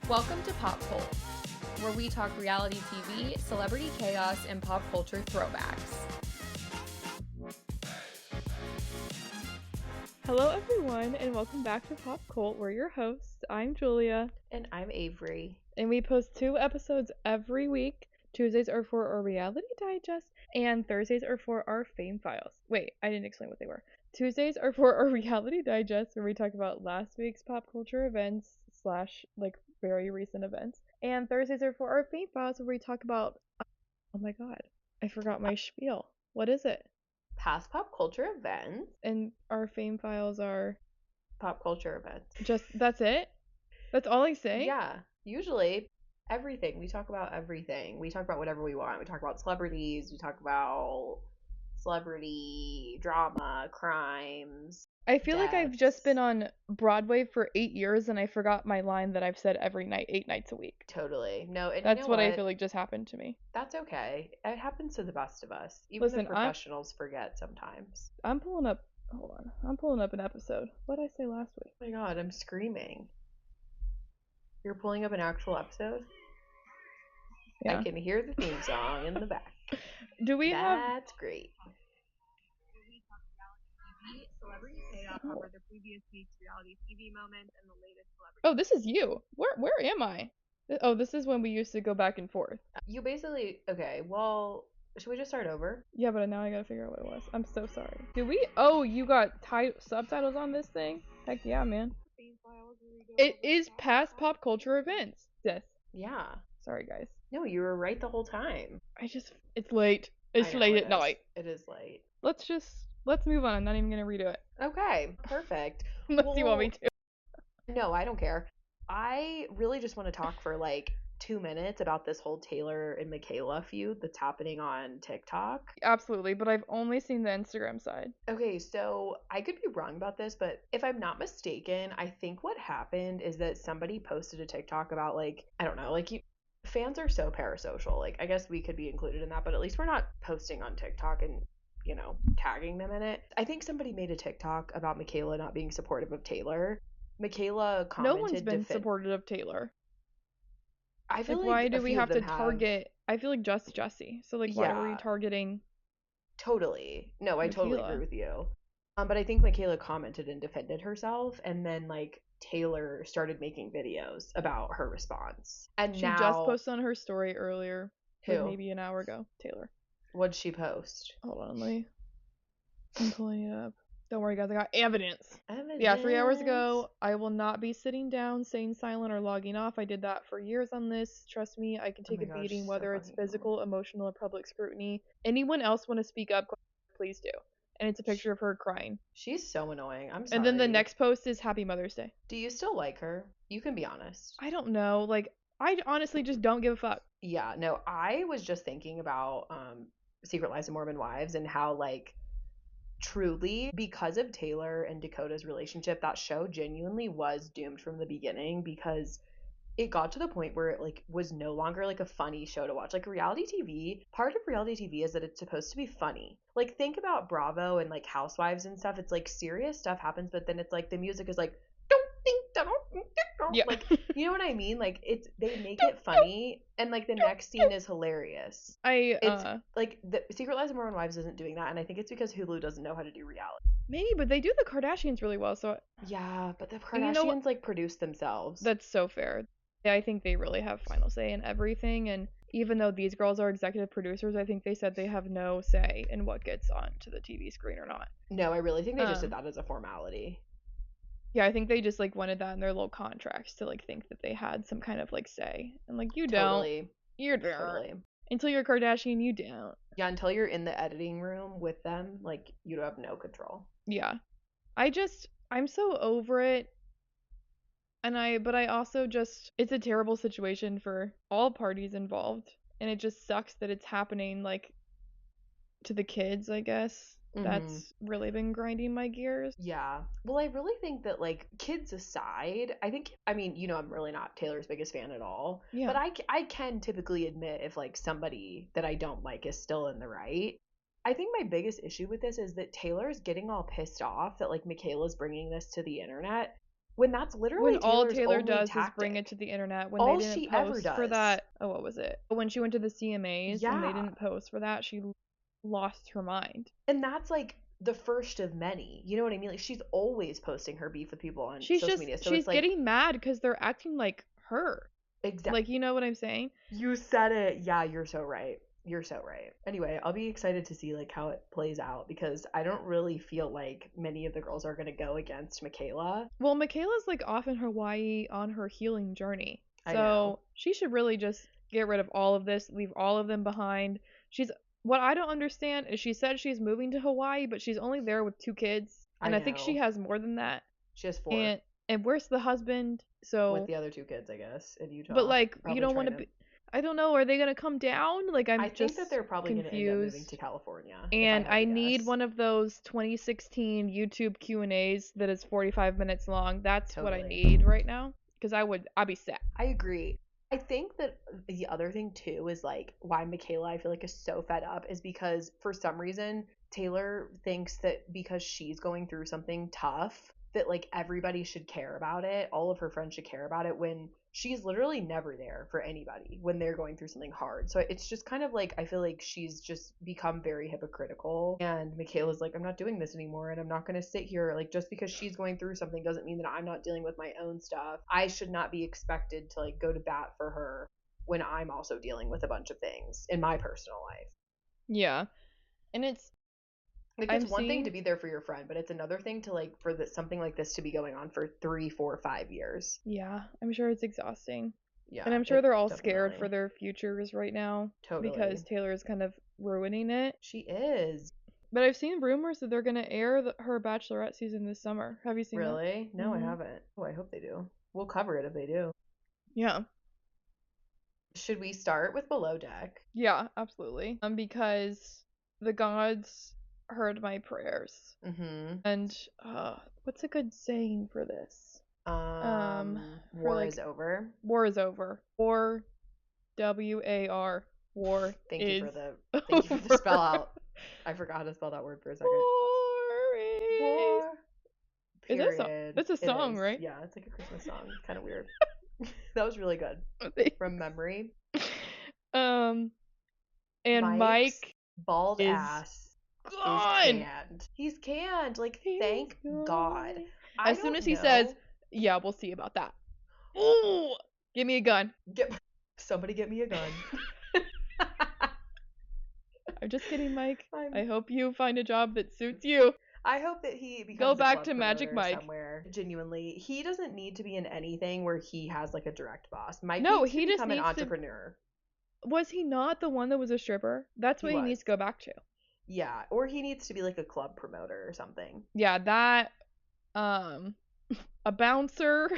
Welcome to Pop Cult, where we talk reality TV, celebrity chaos, and pop culture throwbacks. Hello everyone, and welcome back to Pop Cult. We're your hosts. I'm Julia. And I'm Avery. And we post 2 episodes every week. Tuesdays are for our reality digest, and Thursdays are for our fame files. Wait, I didn't explain what they were. Tuesdays are for our reality digest, where we talk about last week's pop culture events / very recent events. And Thursdays are for our fame files, where we talk about, oh my god, I forgot my spiel. What is it? Past pop culture events. And our fame files are Pop culture events. just, that's it? That's all I say? Yeah, usually everything. We talk about everything. We talk about whatever we want. We talk about celebrities. We talk about celebrity drama, crimes. I feel like I've just deaths. been on Broadway for 8 years and I forgot my line that I've said every night, 8 nights a week. Totally. No, and That's you know what I feel like just happened to me. That's okay. It happens to the best of us. Even Listen, the professionals forget sometimes. I'm pulling up an episode. What did I say last week? Oh my god, I'm screaming. You're pulling up an actual episode? Yeah. I can hear the theme song in the back. Do we have... That's great. Celebrity chaos over the previous week's reality TV moments and the latest celebrity. Oh, this is you. Where am I? Oh, this is when we used to go back and forth. You basically... Okay, well... Should we just start over? Yeah, but now I gotta figure out what it was. I'm so sorry. Do we... Oh, you got subtitles on this thing? Heck yeah, man. It is past pop culture events. Yes. Yeah. Sorry, guys. No, you were right the whole time. It's late. It's I know, late it at night. It is late. Let's move on. I'm not even gonna redo it. Okay, perfect. Unless you want me to. No, I don't care. I really just want to talk for like 2 minutes about this whole Taylor and Michaela feud that's happening on TikTok. Absolutely, but I've only seen the Instagram side. Okay, so I could be wrong about this, but if I'm not mistaken, I think what happened is that somebody posted a TikTok about like, I don't know, like fans are so parasocial. Like, I guess we could be included in that, but at least we're not posting on TikTok and, you know, tagging them in it. I think somebody made a TikTok about Michaela not being supportive of Taylor. Michaela commented. No one's been supportive of Taylor. I feel like why do we have to target? I feel like just Jesse. So like, why were we targeting? Totally. No, I Michaela. totally agree with you. But I think Michaela commented and defended herself, and then like Taylor started making videos about her response. And she now just posted on her story earlier. Who? Like maybe an hour ago. Taylor. What'd she post? Hold on, I'm pulling it up. Don't worry, guys. I got evidence. Evidence. Yeah, 3 hours ago. I will not be sitting down, staying silent, or logging off. I did that for years on this. Trust me, I can take a beating, whether it's physical, emotional, or public scrutiny. Anyone else want to speak up, please do. And it's a picture of her crying. She's so annoying. I'm sorry. And then the next post is Happy Mother's Day. Do you still like her? You can be honest. I don't know. Like, I honestly just don't give a fuck. Yeah, no, I was just thinking about Secret Lives of Mormon Wives and how, like, truly, because of Taylor and Dakota's relationship, that show genuinely was doomed from the beginning, because it got to the point where it like was no longer like a funny show to watch. Like reality TV, part of reality TV is that it's supposed to be funny. Like think about Bravo and like Housewives and stuff. It's like serious stuff happens, but then it's like the music is like yeah. Like, you know what I mean? Like they make it funny, and like the next scene is hilarious. It's like the Secret Lives of Mormon Wives isn't doing that, and I think it's because Hulu doesn't know how to do reality. Maybe, but they do the Kardashians really well, so yeah, but the Kardashians like produce themselves. That's so fair. Yeah, I think they really have final say in everything, and even though these girls are executive producers, I think they said they have no say in what gets onto the TV screen or not. No, I really think they just did that as a formality. Yeah, I think they just like wanted that in their little contracts to like think that they had some kind of like say. And like you Totally. don't. You're there. Totally. Until you're a Kardashian, you don't. Yeah, until you're in the editing room with them, like you have no control. Yeah. I'm so over it. But I also just, it's a terrible situation for all parties involved. And it just sucks that it's happening like to the kids, I guess. That's really been grinding my gears. Yeah. Well, I really think that, like, kids aside, I mean, you know, I'm really not Taylor's biggest fan at all. Yeah. But I can typically admit if, like, somebody that I don't like is still in the right. I think my biggest issue with this is that Taylor's getting all pissed off that, like, Michaela's bringing this to the internet. when that's literally When all Taylor's Taylor only does tactic. is bring it to the internet. When All they didn't she ever post for does. that, oh, what was it? When she went to the CMAs and they Yeah. didn't post for that, she lost her mind. And that's like the first of many. You know what I mean? Like she's always posting her beef with people on She's social just media. So she's it's like getting mad because they're acting like her. exactly. Like, you know what I'm saying? You said it. Yeah, you're so right. You're so right. Anyway, I'll be excited to see like how it plays out because I don't really feel like many of the girls are gonna go against Michaela. Well, Michaela's like off in Hawaii on her healing journey. I So know. she should really just get rid of all of this, leave all of them behind. What I don't understand is she said she's moving to Hawaii, but she's only there with 2 kids. And I think she know. has more than that. She has 4 And where's the husband? So with the other 2 kids, I guess, in Utah. but like you Probably don't want to trying be I don't know, are they gonna come down? Like I I'm think that they're probably confused. gonna end up moving to California. And if I I had to need guess. one of those 2016 YouTube Q&As that is 45 minutes long. That's what I Totally. need right now because I'd be set. I agree. I think that the other thing too is like why Michaela I feel like is so fed up is because for some reason Taylor thinks that because she's going through something tough that like everybody should care about it, all of her friends should care about it when she's literally never there for anybody when they're going through something hard. So it's just kind of like I feel like she's just become very hypocritical and Michaela's like I'm not doing this anymore and I'm not going to sit here like just because she's going through something doesn't mean that I'm not dealing with my own stuff. I should not be expected to like go to bat for her when I'm also dealing with a bunch of things in my personal life. Yeah. And it's like it's one thing to be there for your friend, but it's another thing to like for something like this to be going on for 3, 4, 5 years. Yeah, I'm sure it's exhausting. Yeah. And I'm sure they're all scared for their futures right now. Totally. Because Taylor is kind of ruining it. She is. But I've seen rumors that they're going to air her Bachelorette season this summer. Have you seen that? Really? No, I haven't. Oh, I hope they do. We'll cover it if they do. Yeah. Should we start with Below Deck? Yeah, absolutely. Because the gods heard my prayers. And what's a good saying for this? War is over. War is over. War, WAR. War. Thank you for the spell out. I forgot how to spell that word for a second. War. Period. It's a song, right? Yeah, it's like a Christmas song. It's kind of weird. That was really good. From memory. And Mike's Mike bald ass gone. is canned. He's canned. Like, thank God. As soon as he says, yeah, we'll see about that. Ooh, give me a gun. Somebody get me a gun. I'm just kidding, Mike. I hope you find a job that suits you. I hope that he becomes go back to Magic Mike somewhere. Genuinely, he doesn't need to be in anything where he has like a direct boss. Mike needs to become an entrepreneur. Was he not the one that was a stripper? That's what he needs to go back to. Yeah, or he needs to be like a club promoter or something. Yeah, that a bouncer.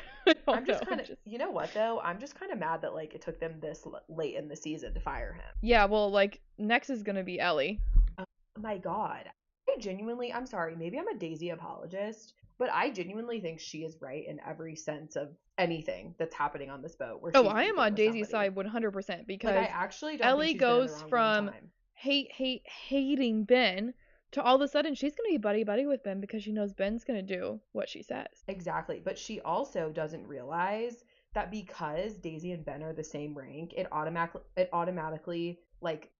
I'm just kind of, you know what though? I'm just kind of mad that like it took them this late in the season to fire him. Yeah, well, like next is gonna be Ellie. Oh my God, I'm sorry, maybe I'm a Daisy apologist, but I genuinely think she is right in every sense of anything that's happening on this boat. Where I am on Daisy's side 100% because like, I actually don't Ellie think she's goes from hating Ben to all of a sudden she's going to be buddy with Ben because she knows Ben's going to do what she says. Exactly. But she also doesn't realize that because Daisy and Ben are the same rank, it automatically like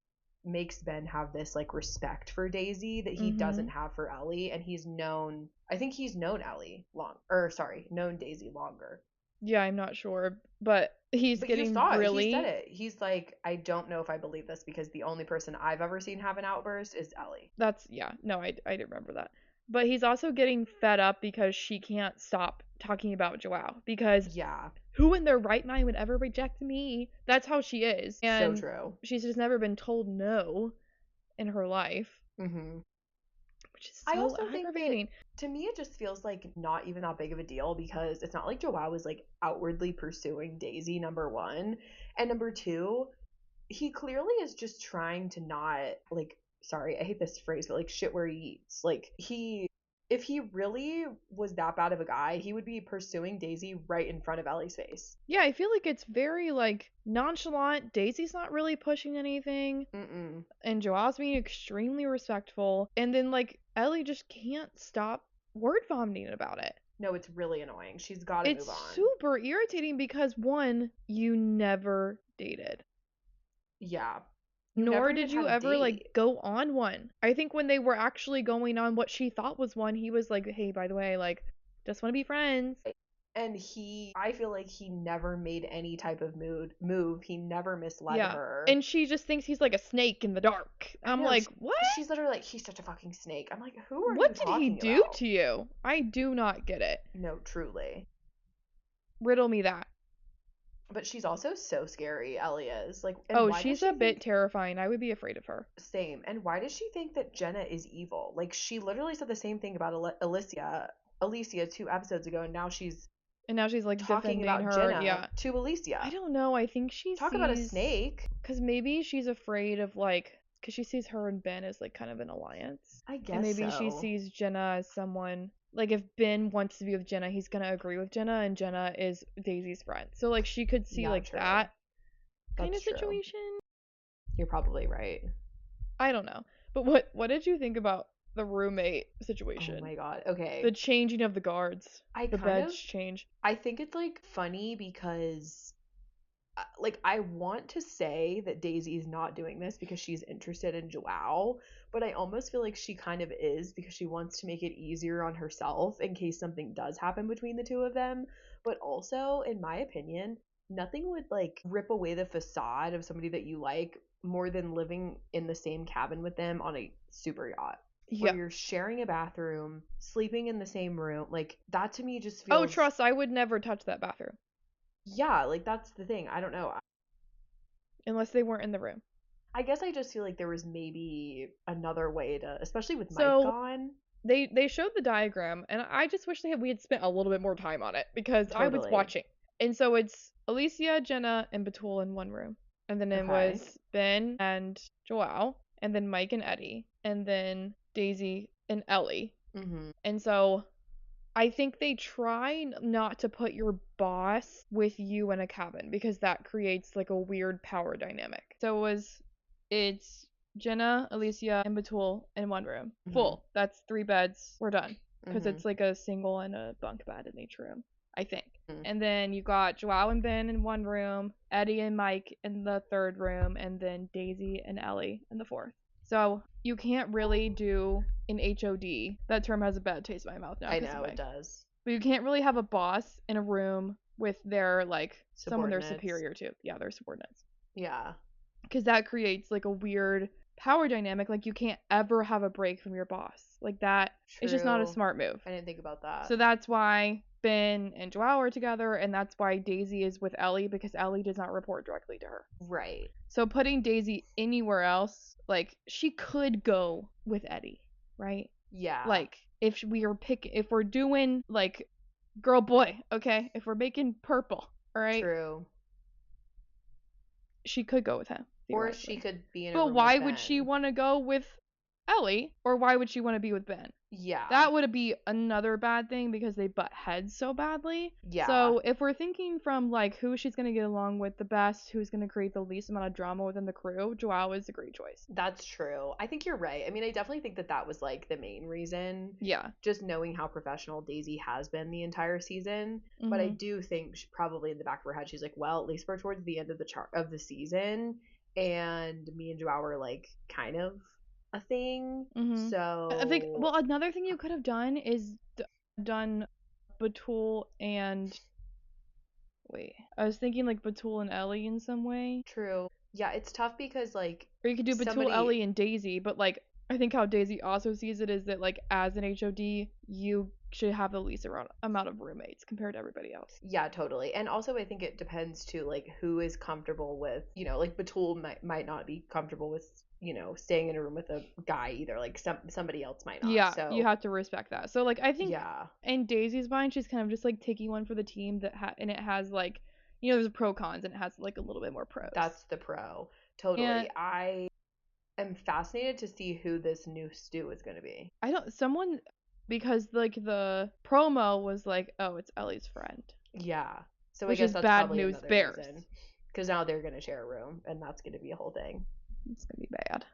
makes Ben have this like respect for Daisy that he doesn't have for Ellie, and I think he's known Daisy longer. Yeah, I'm not sure, but he's getting really. He said it. He's like, I don't know if I believe this because the only person I've ever seen have an outburst is Ellie. I didn't remember that. But he's also getting fed up because she can't stop talking about Joao. Because who in their right mind would ever reject me? That's how she is. And so true. She's just never been told no in her life. Which is so aggravating. To me, it just feels like not even that big of a deal because it's not like Joao was like outwardly pursuing Daisy, number one. And number two, he clearly is just trying to not like, sorry, I hate this phrase, but like shit where he eats. Like if he really was that bad of a guy, he would be pursuing Daisy right in front of Ellie's face. Yeah, I feel like it's very like nonchalant. Daisy's not really pushing anything. And Joao's being extremely respectful. And then like Ellie just can't stop word vomiting about it. No, it's really annoying. She's got to It's move on. super irritating because, one, you never dated. Yeah. Nor did you ever, like, go on one. I think when they were actually going on what she thought was one, he was like, hey, by the way, like, just want to be friends. And I feel like he never made any type of move. He never misled her. And she just thinks he's like a snake in the dark. I'm like, what? She's literally like, he's such a fucking snake. I'm like, who are What you did talking he do about? to you? I do not get it. No, truly. Riddle me that. But she's also so scary, Ellie is. Like, She's a bit terrifying. I would be afraid of her. Same. And why does she think that Jenna is evil? Like, she literally said the same thing about Alicia 2 episodes ago, and now she's like talking about her, Jenna to Alicia. I don't know. I think she talk about a snake. Because maybe she's afraid of, like, because she sees her and Ben as like kind of an alliance. I guess. And maybe she sees Jenna as someone, like, if Ben wants to be with Jenna, he's gonna agree with Jenna, and Jenna is Daisy's friend. So, like, she could see that kind of situation. You're probably right. I don't know. But what did you think about the roommate situation? Oh my god. Okay. The changing of the guards. The beds change. I think it's, like, funny because, like, I want to say that Daisy's not doing this because she's interested in Joao, but I almost feel like she kind of is because she wants to make it easier on herself in case something does happen between the two of them. But also, in my opinion, nothing would, like, rip away the facade of somebody that you like more than living in the same cabin with them on a super yacht. Where you're sharing a bathroom, sleeping in the same room. Like, that to me just feels... Oh, trust, I would never touch that bathroom. Yeah, like, that's the thing. I don't know. Unless they weren't in the room. I guess I just feel like there was maybe another way to, especially with Mike gone. They showed the diagram, and I just wish we had spent a little bit more time on it, because I was watching. And so it's Alicia, Jenna, and Batul in one room. And then it was Ben and Joao, and then Mike and Eddie, and then Daisy and Ellie. Mm-hmm. And so I think they try not to put your boss with you in a cabin, because that creates, like, a weird power dynamic. So it's Jenna, Alicia, and Batul in one room. Mm-hmm. Full. That's 3 beds. We're done. Because it's like a single and a bunk bed in each room, I think. Mm-hmm. And then you got Joao and Ben in one room, Eddie and Mike in the 3rd room, and then Daisy and Ellie in the 4th. So you can't really do an HOD. That term has a bad taste in my mouth now. I know, it does. But you can't really have a boss in a room with their, like, someone they're superior to. Yeah, their subordinates. Yeah. Because that creates, like, a weird power dynamic. Like, you can't ever have a break from your boss. Like, that is just not a smart move. I didn't think about that. So that's why Ben and Joao are together, and that's why Daisy is with Ellie, because Ellie does not report directly to her. Right. So putting Daisy anywhere else, like, she could go with Eddie, right? Yeah. Like, if we're doing, like, girl boy, okay? If we're making purple, all right? True. She could go with him. Or she could be in a But room why with would Ben. she want to go with Ellie? Or why would she want to be with Ben? Yeah. That would be another bad thing, because they butt heads so badly. Yeah. So if we're thinking from, like, who she's going to get along with the best, who's going to create the least amount of drama within the crew, Joao is a great choice. That's true. I think you're right. I mean, I definitely think that was, like, the main reason. Yeah. Just knowing how professional Daisy has been the entire season. Mm-hmm. But I do think probably in the back of her head, she's like, well, at least we're towards the end of the season, and me and Joao are, like, kind of a thing. Mm-hmm. So I think, well, another thing you could have done is done Batul and I was thinking, like, Batul and Ellie in some way. True. Yeah, it's tough because, like, or you could do Batul, Ellie, and Daisy, but, like, I think how Daisy also sees it is that, like, as an HOD, you should have the least amount of roommates compared to everybody else. Yeah, totally. And also I think it depends too, like, who is comfortable with, you know, like, Batul might not be comfortable with, you know, staying in a room with a guy either. Like, somebody else might not. Yeah, so you have to respect that. So, like, I think in Daisy's mind, she's kind of just, like, taking one for the team and it has, like, you know, there's pro cons and it has, like, a little bit more pros. That's the pro. Totally. And I am fascinated to see who this new Stu is going to be. Because, like, the promo was like, oh, it's Ellie's friend. Yeah. So which I guess is that's bad probably news bears. Because now they're going to share a room, and that's going to be a whole thing. It's going to be bad.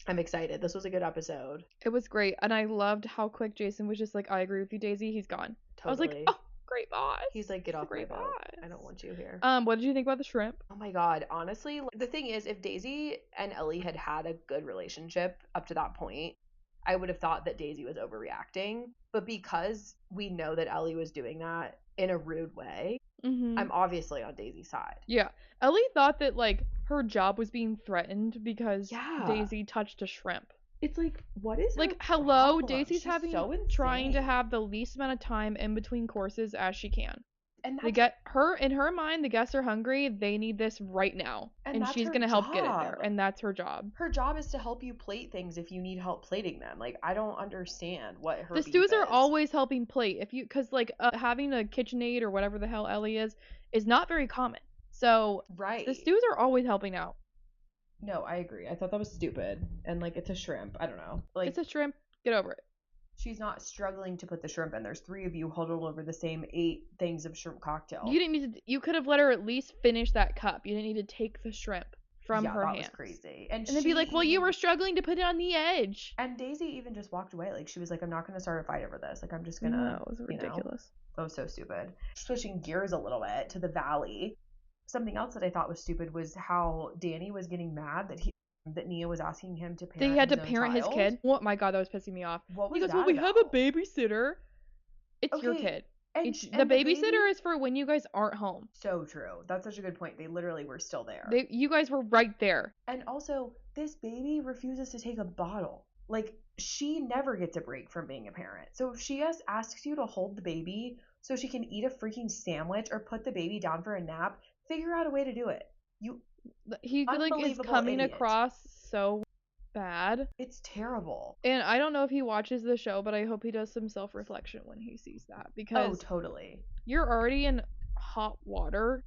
I'm excited. This was a good episode. It was great, and I loved how quick Jason was just like, I agree with you, Daisy. He's gone. Totally. I was like, oh, great boss. He's like, get He's a off my great boat. boss. I don't want you here. What did you think about the shrimp? Oh my God. Honestly, the thing is, if Daisy and Ellie had had a good relationship up to that point, I would have thought that Daisy was overreacting. But because we know that Ellie was doing that in a rude way, I'm obviously on Daisy's side. Yeah. Ellie thought that, like, her job was being threatened because Yeah. Daisy touched a shrimp. It's like, what is Like, her hello, problem? Daisy's She's so trying to insane. have the least amount of time in between courses as she can. And They that's in her mind, the guests are hungry. They need this right now, and that's she's her gonna help get it there, job. and that's her job. Her job is to help you plate things if you need help plating them. Like, I don't understand what her The beef stews are is. always helping plate. Cause like having a KitchenAid or whatever the hell Ellie is not very common. So Right. the stews are always helping out. No, I agree. I thought that was stupid. And like, it's a shrimp. I don't know. Like, It's a shrimp. Get over it. she's not struggling to put the shrimp in. There's 3 of you huddled over the same 8 things of shrimp cocktail. You didn't need to. You could have let her at least finish that cup. You didn't need to take the shrimp from her that hands. was crazy. And then be like, well, you were struggling to put it on the edge. And Daisy even just walked away. Like, she was like, I'm not going to start a fight over this. Like, I'm just going to. No, it was ridiculous. That was so stupid. Switching gears a little bit to the valley. Something else that I thought was stupid was how Danny was getting mad that Nia was asking him to parent. That he had to his own parent his child. kid. Oh my god, that was pissing me off. What was he goes, that well, we have a about? babysitter. It's your Okay, kid. And The babysitter is for when you guys aren't home. So true. That's such a good point. They literally were still there. You guys were right there. And also, this baby refuses to take a bottle. Like, she never gets a break from being a parent. So if she asks you to hold the baby so she can eat a freaking sandwich or put the baby down for a nap, figure out a way to do it. He like is coming across so bad. It's terrible. And I don't know if he watches the show, but I hope he does some self-reflection when he sees that, because totally. You're already in hot water.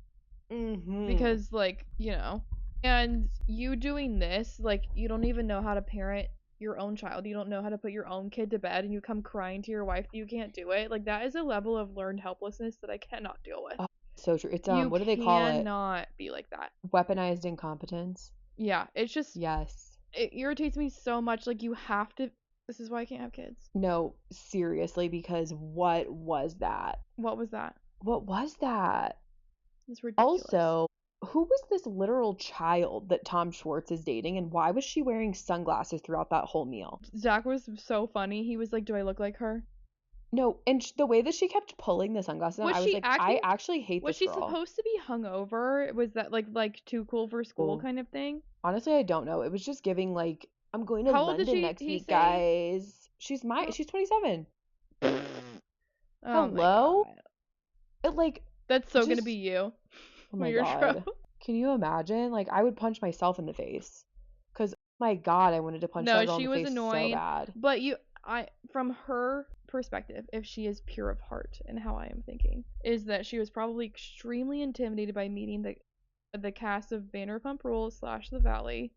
Because, like, you know, and you doing this, like, you don't even know how to parent your own child. You don't know how to put your own kid to bed, and you come crying to your wife that you can't do it. Like, that is a level of learned helplessness that I cannot deal with. Oh, so true. It's what do they call it? You cannot be like that. Weaponized incompetence. Yeah, it's just Yes. It irritates me so much. Like, you have to. This is why I can't have kids. No, seriously, because what was that? What was that? What was that? It's ridiculous. Also, who was this literal child that Tom Schwartz is dating, and why was she wearing sunglasses throughout that whole meal? Zach was so funny. He was like, "Do I look like her?" No, and the way that she kept pulling the sunglasses on, I was like, I actually hate this girl. Was she supposed to be hungover? Was that like too cool for school kind of thing? Honestly, I don't know. It was just giving like, I'm going to London next week, guys. She's 27. Hello? It like that's so gonna be you. Oh my god. Can you imagine? Like, I would punch myself in the face. Cause my god, I wanted to punch that girl in the face so bad. But from her perspective, if she is pure of heart, and how I am thinking, is that she was probably extremely intimidated by meeting the cast of Vanderpump Rules / The Valley.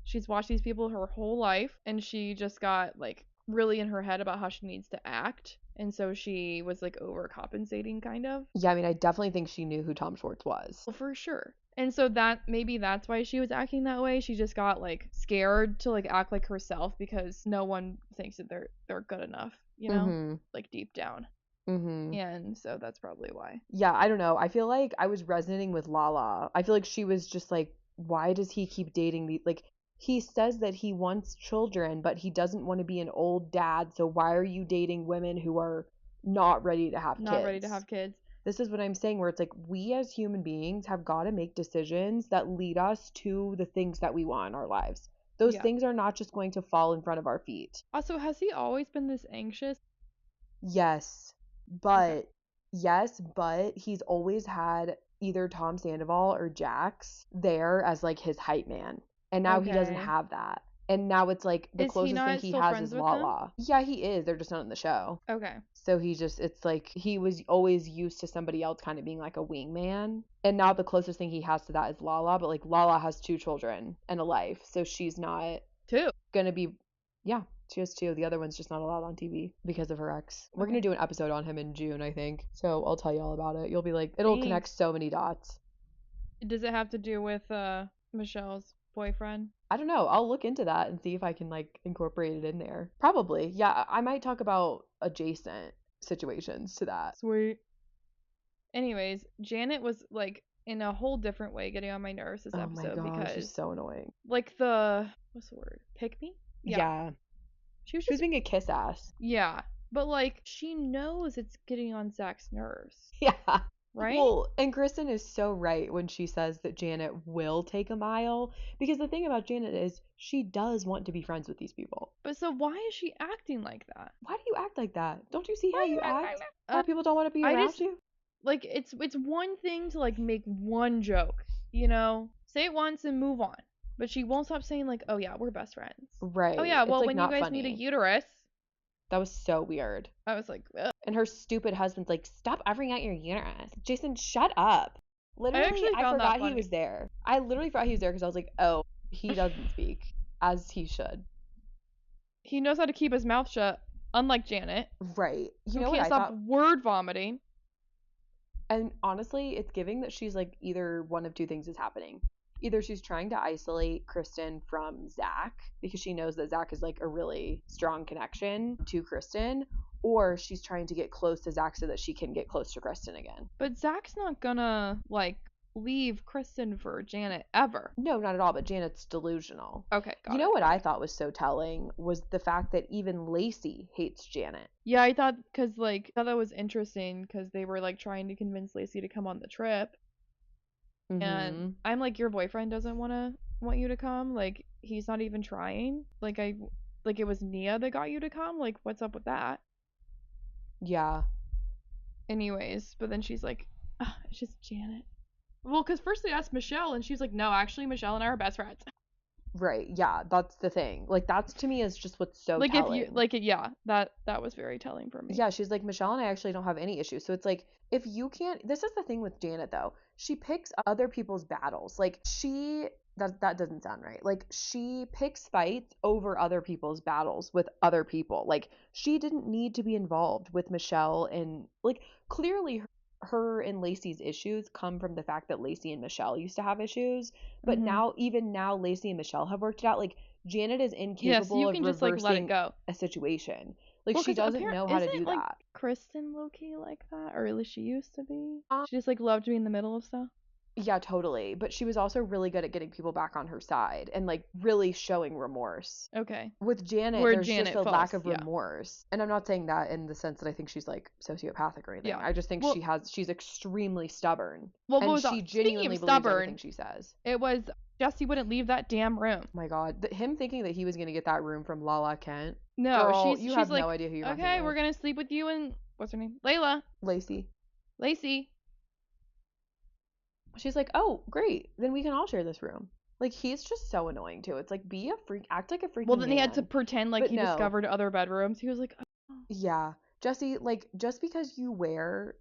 She's watched these people her whole life, and she just got like really in her head about how she needs to act, and so she was like overcompensating kind of. Yeah, I mean, I definitely think she knew who Tom Schwartz was. Well, for sure. And so maybe that's why she was acting that way. She just got like scared to like act like herself, because no one thinks that they're good enough, you know, like deep down. And so that's probably why. Yeah, I don't know. I feel like I was resonating with Lala. I feel like she was just like, why does he keep dating these? Like, he says that he wants children, but he doesn't want to be an old dad. So why are you dating women who are not ready to have kids? Not ready to have kids. This is what I'm saying, where it's like, we as human beings have got to make decisions that lead us to the things that we want in our lives. Those things are not just going to fall in front of our feet. Also, has he always been this anxious? Yes, but he's always had either Tom Sandoval or Jax there as like his hype man. And now he doesn't have that. And now it's like the closest thing he has is Lala. Yeah, he is. They're just not in the show. Okay. So it's like he was always used to somebody else kind of being like a wingman. And now the closest thing he has to that is Lala. But like, Lala has 2 children and a life. So she's not gonna be, yeah, she has 2. The other one's just not allowed on TV because of her ex. We're gonna do an episode on him in June, I think. So I'll tell you all about it. You'll be like, it'll connect so many dots. Does it have to do with Michelle's boyfriend? I don't know. I'll look into that and see if I can like incorporate it in there. Probably. Yeah, I might talk about adjacent. situations to that. Sweet. Anyways, Janet was like in a whole different way getting on my nerves this Oh my episode gosh, because she's so annoying. like the what's the word? Pick me? Yeah. She was She was just being a kiss ass. yeah, but like she knows it's getting on Zach's nerves, Yeah. right? Well, and Kristen is so right when she says that Janet will take a mile, because the thing about Janet is she does want to be friends with these people. But so why is she acting like that? Why do you act like that? Don't you see how Why you do you act act? like that? How people don't want to be I around just- you? Like it's one thing to like make one joke, you know? Say it once and move on. But she won't stop saying like, "Oh yeah, we're best friends." Right. Oh yeah, It's, well like, when you not guys funny. need a uterus, That was so weird. I was like, ugh. And her stupid husband's like, stop offering out your uterus. Jason, shut up. Literally, actually I found that forgot he funny. was there. I literally forgot he was there because I was like, oh, he doesn't speak as he should. He knows how to keep his mouth shut, unlike Janet, Right. You who know what can't I stop thought? word vomiting. And honestly, it's giving that she's like either one of two things is happening. Either she's trying to isolate Kristen from Zach because she knows that Zach is like a really strong connection to Kristen, or she's trying to get close to Zach so that she can get close to Kristen again. But Zach's not gonna like leave Kristen for Janet ever. No, not at all, but Janet's delusional. Okay, got You it, know what got I it. thought was so telling was the fact that even Lacey hates Janet. Yeah, I thought that was interesting because they were like trying to convince Lacey to come on the trip, and I'm like, your boyfriend doesn't want you to come. Like he's not even trying. Like it was Nia that got you to come. Like what's up with that? Yeah. Anyways, but then she's like, it's just Janet. Well, because first they asked Michelle, and she's like, no, actually, Michelle and I are best friends. Right. Yeah, that's the thing. Like that's to me is just what's so Like telling. if you like it, yeah, that was very telling for me. Yeah, she's like, Michelle and I actually don't have any issues. So it's like, if you can't, this is the thing with Janet though. She picks other people's battles. Like that doesn't sound right. Like she picks fights over other people's battles with other people. Like she didn't need to be involved with Michelle, and like clearly her and Lacey's issues come from the fact that Lacey and Michelle used to have issues. But Mhm. now Lacey and Michelle have worked it out. Like Janet is Yeah, so incapable you of can just like let it reversing go. a situation. Like Well, she 'cause doesn't know how to isn't, do like, that. Kristen low-key like that, or at least she used to be. Um, She just like loved to be in the middle of stuff. Yeah, totally. But she was also really good at getting people back on her side and like really showing remorse. Okay. With Janet, Where there's Janet just a lack falls, of yeah. remorse. And I'm not saying that in the sense that I think she's like sociopathic or anything. Yeah. I just think Well- she's extremely stubborn. Well, and what was she that? genuinely Speaking of believes everything stubborn, she says. it was Jesse wouldn't leave that damn room. Oh my God. Him thinking that he was going to get that room from Lala Kent. No, Girl, she's you have like, no idea who you're messing okay, with. we're gonna sleep with you and what's her name? Layla. Lacey. Lacey. She's like, oh, great. Then we can all share this room. Like, he's just so annoying, too. It's like, be a freak. Act like a freaking Well, then he had to man. pretend like But he no. discovered other bedrooms. He was like, oh. Yeah. Jesse, like, just because you wear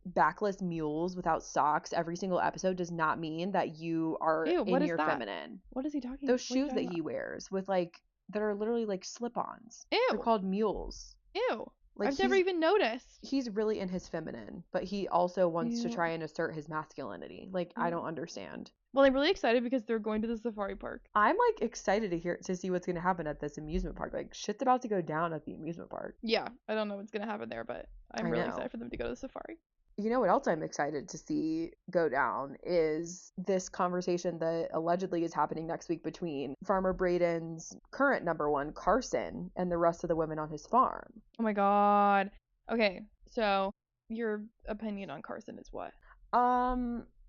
backless mules without socks every single episode does not mean that you are Ew, what in is your that? feminine. What is he talking? Those what are you shoes that talking he wears with, like, that are literally, like, slip-ons. Ew. They're called mules. Ew. Like, I've never even noticed. He's really in his feminine, but he also wants to Ew. try and assert his masculinity. Like, I Ew. don't understand. Well, I'm really excited because they're going to the safari park. I'm like excited to see what's gonna happen at this amusement park. Like shit's about to go down at the amusement park. Yeah, I don't know what's gonna happen there, but I'm I really know. excited for them to go to the safari. You know what else I'm excited to see go down is this conversation that allegedly is happening next week between Farmer Braden's current number one, Carson, and the rest of the women on his farm. Oh my god. Okay, so your opinion on Carson is what?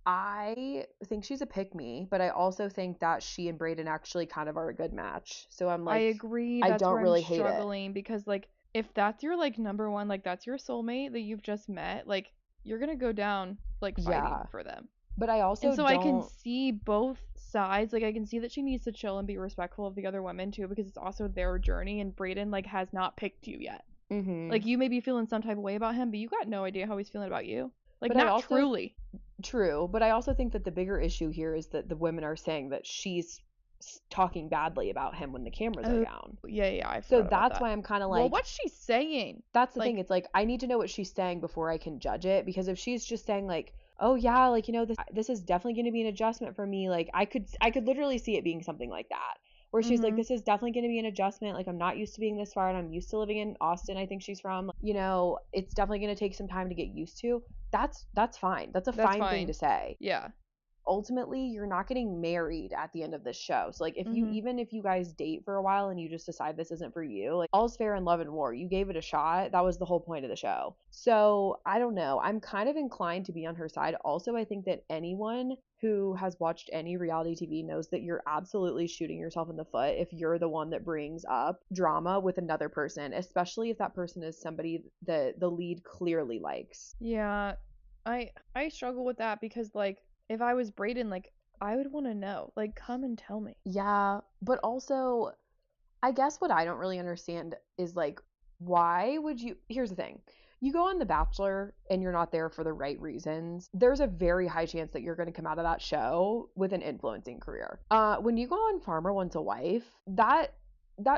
I think she's a pick-me, but I also think that she and Braden actually kind of are a good match. So I'm like, I agree. I That's don't where really I'm hate it. struggling because like if that's your like number one, like that's your soulmate that you've just met, like you're gonna go down like fighting Yeah. for them. But I also And so don't. I can see both sides. Like I can see that she needs to chill and be respectful of the other women too, because it's also their journey and Braden like has not picked you yet. Mhm. Like you may be feeling some type of way about him, but you got no idea how he's feeling about you. Like But I not also- truly. True, but I also think that the bigger issue here is that the women are saying that she's talking badly about him when the cameras are down. Yeah, I So forgot about that's that. why I'm kind of like, Well, what's she saying? that's the like- thing. It's like I need to know what she's saying before I can judge it, because if she's just saying like, oh yeah, like this is definitely going to be an adjustment for me, like I could literally see it being something like that, where she's like, Mhm. this is definitely going to be an adjustment. Like, I'm not used to being this far, and I'm used to living in Austin, I think she's from. You know, it's definitely going to take some time to get used to. That's fine. That's a That's fine thing to say. Yeah. Ultimately, you're not getting married at the end of this show. So like, if you, Mhm. even if you guys date for a while and you just decide this isn't for you, like, all's fair in love and war. You gave it a shot. That was the whole point of the show. So I don't know, I'm kind of inclined to be on her side. Also, I think that anyone who has watched any reality TV knows that you're absolutely shooting yourself in the foot if you're the one that brings up drama with another person, especially if that person is somebody that the lead clearly likes. Yeah. I struggle with that because like if I was Brayden, like I would want to know. Like come and tell me. Yeah, but also, I guess what I don't really understand is like, why would you? Here's the thing. You go on The Bachelor and you're not there for the right reasons. There's a very high chance that you're going to come out of that show with an influencing career. When you go on Farmer Wants a Wife, that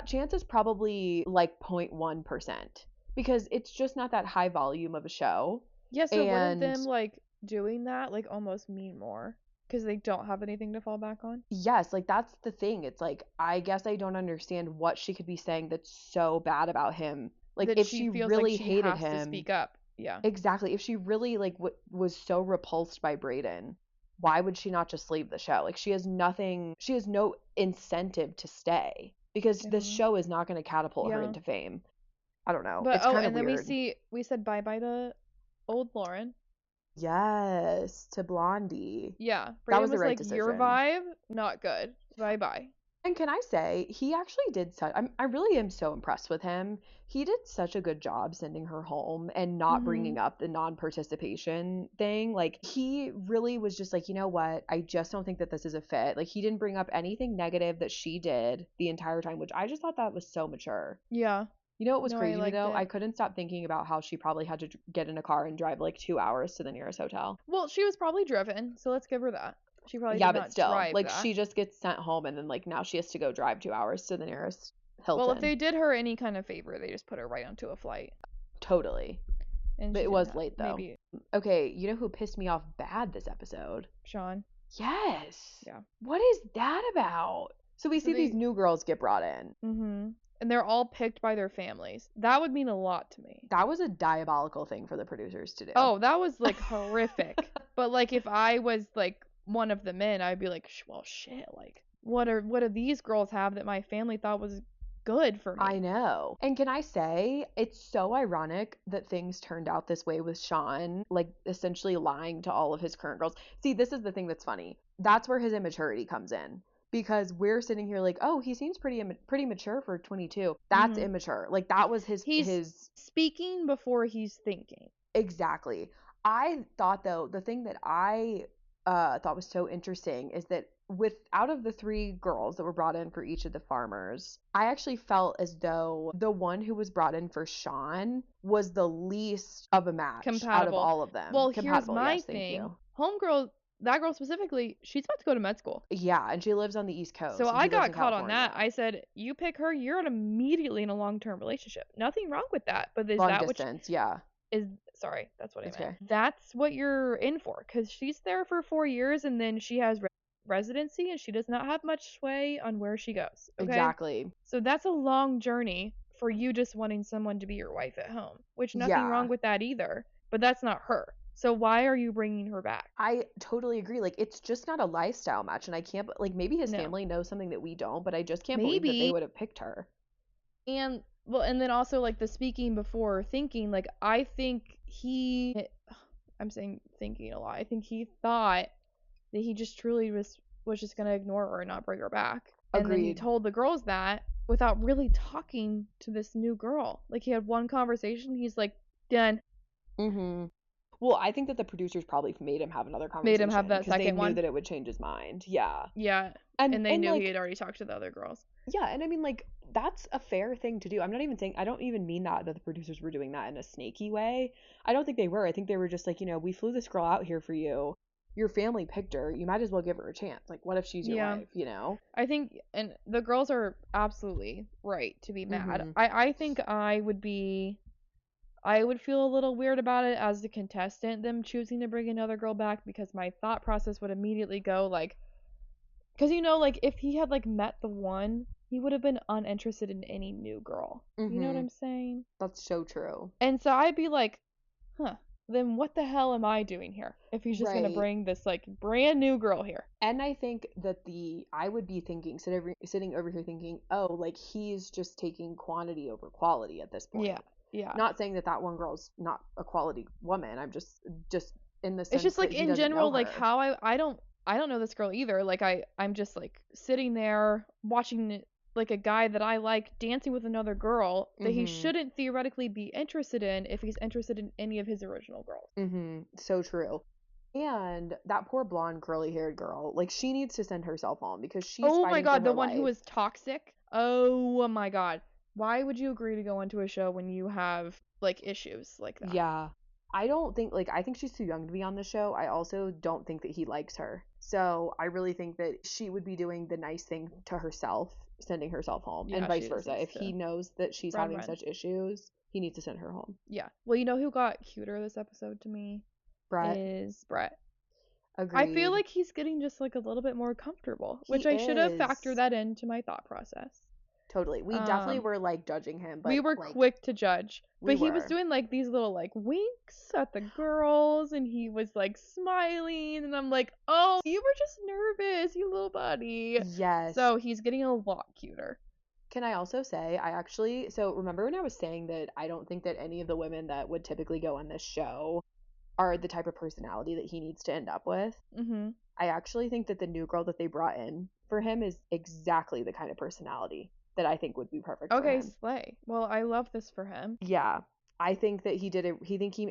chance is probably like 0.1% because it's just not that high volume of a show. Yeah, so wouldn't And them like doing that like almost mean more because they don't have anything to fall back on? yes, like that's the thing. It's like, I guess I don't understand what she could be saying that's so bad about him. Like, That if she she feels really like she hated has to him, speak up. Yeah. exactly. If she really like was so repulsed by Brayden, why would she not just leave the show? Like, she has nothing, she has no incentive to stay because this Mhm. show is not going to catapult her Yeah. into fame. I don't know. But It's oh, kind of and then weird. we said bye-bye to old Lauren. Yes, to Blondie. Yeah. That Brayden was the right like your decision. vibe, not good. Bye-bye. And can I say, he actually did such, I really am so impressed with him. He did such a good job sending her home and not bringing Mhm. up the non-participation thing. Like, he really was just like, you know what? I just don't think that this is a fit. Like, he didn't bring up anything negative that she did the entire time, which I just thought that was so mature. Yeah. You know what was No, I crazy to me liked though? it. I couldn't stop thinking about how she probably had to get in a car and drive like 2 hours to the nearest hotel. Well, she was probably driven, so let's give her that. She probably Yeah, did but not still, drive like, that. she just gets sent home and then like now she has to go drive 2 hours to the nearest Well, if Hilton. they did her any kind of favor, they just put her right onto a flight. Totally. And But she it didn't was have- late though. Maybe Okay, you know who pissed me off bad this episode? Sean. Yes. Yeah. What is that about? So we So see these they- new girls get brought in. Mhm. And they're all picked by their families. That would mean a lot to me. That was a diabolical thing for the producers to do. Oh, that was like horrific. But like if I was like one of the men, I'd be like, well, shit. Like, what do these girls have that my family thought was good for me? I know. And can I say, it's so ironic that things turned out this way with Sean, like essentially lying to all of his current girls. See, this is the thing that's funny. That's where his immaturity comes in. Because we're sitting here like, oh, he seems pretty mature for 22. That's Mhm. immature. Like, that was his He's speaking before he's thinking. Exactly. I thought though, the thing that I thought was so interesting is that out of the three girls that were brought in for each of the farmers, I actually felt as though the one who was brought in for Sean was the least of a match out of Compatible. all of them. Well, here's Compatible, my yes, thank thing. you. Homegirl, that girl specifically, she's about to go to med school. Yeah, and she lives on the East Coast. So and I he lives got in caught on that. California. I said, you pick her, you're immediately in a long-term relationship. Nothing wrong with that. But is Long that distance, yeah. sorry, that's what I It's meant. okay. That's what you're in for, because she's there for 4 years and then she has residency and she does not have much sway on where she goes. Okay? Exactly. So that's a long journey for you just wanting someone to be your wife at home, which nothing Yeah. wrong with that either. But that's not her. So why are you bringing her back? I totally agree. Like, it's just not a lifestyle match, and I can't, like, maybe his No. family knows something that we don't, but I just can't believe that they Maybe. would have picked her. And well, and then also like the speaking before thinking, like I think I'm saying thinking a lot. I think he thought that he just truly was just gonna ignore her and not bring her back. And then he Agreed. told the girls that without really talking to this new girl. Like he had one conversation, he's like, done. Mm-hmm. Well, I think that the producers probably made him have another conversation. Made him have that because they second knew one? that it would change his mind. Yeah. Yeah. And they knew like, he had already talked to the other girls. yeah, and I mean, like, that's a fair thing to do. I'm not even saying, I don't even mean that the producers were doing that in a snaky way. I don't think they were. I think they were just like, you know, we flew this girl out here for you. Your family picked her. You might as well give her a chance. Like, what if she's your Yeah. wife, you know? I think, and the girls are absolutely right to be mad. Mhm. I think I would feel a little weird about it as the contestant, them choosing to bring another girl back, because my thought process would immediately go like, Because, you know, like, if he had, like, met the one, he would have been uninterested in any new girl. You know what Mhm. I'm saying? That's so true. And so I'd be like, huh, then what the hell am I doing here? If he's just gonna Right. bring this, like, brand new girl here. And I think that I would be thinking, sitting over here thinking, oh, like he's just taking quantity over quality at this point. Yeah, yeah. Not saying that that one girl's not a quality woman. I'm just in the sense It's just, like, that he in doesn't general, know like, her. how I don't know this girl either. Like, I'm just, like, sitting there watching, like, a guy that I like dancing with another girl that he Mhm. shouldn't theoretically be interested in if he's interested in any of his original girls. So true. And that poor blonde curly haired girl, like she needs to send herself home because she's Oh my fighting god, for the her one who life. was toxic? Oh my god. Why would you agree to go into a show when you have, like, issues like that? Yeah. I don't think, like, I think she's too young to be on the show. I also don't think that he likes her. So I really think that she would be doing the nice thing to herself, sending herself home, and Yeah, vice she just versa. needs If he to knows that she's run, having run. such issues, he needs to send her home. Yeah. Well, you know who got cuter this episode to me? Brett, Is Brett. agreed. I feel like he's getting just, like, a little bit more comfortable, He which I should have is. factored that into my thought process. Totally. We definitely were like judging him, but We were like, quick to judge, we but he was were. doing, like, these little, like, winks at the girls, and he was, like, smiling, and I'm like, oh, you were just nervous, you little buddy. Yes. So he's getting a lot cuter. Can I also say, so remember when I was saying that I don't think that any of the women that would typically go on this show are the type of personality that he needs to end up with? Mm-hmm. I actually think that the new girl that they brought in for him is exactly the kind of personality that I think would be perfect for Okay, him. slay. Well, I love this for him. Yeah. I think that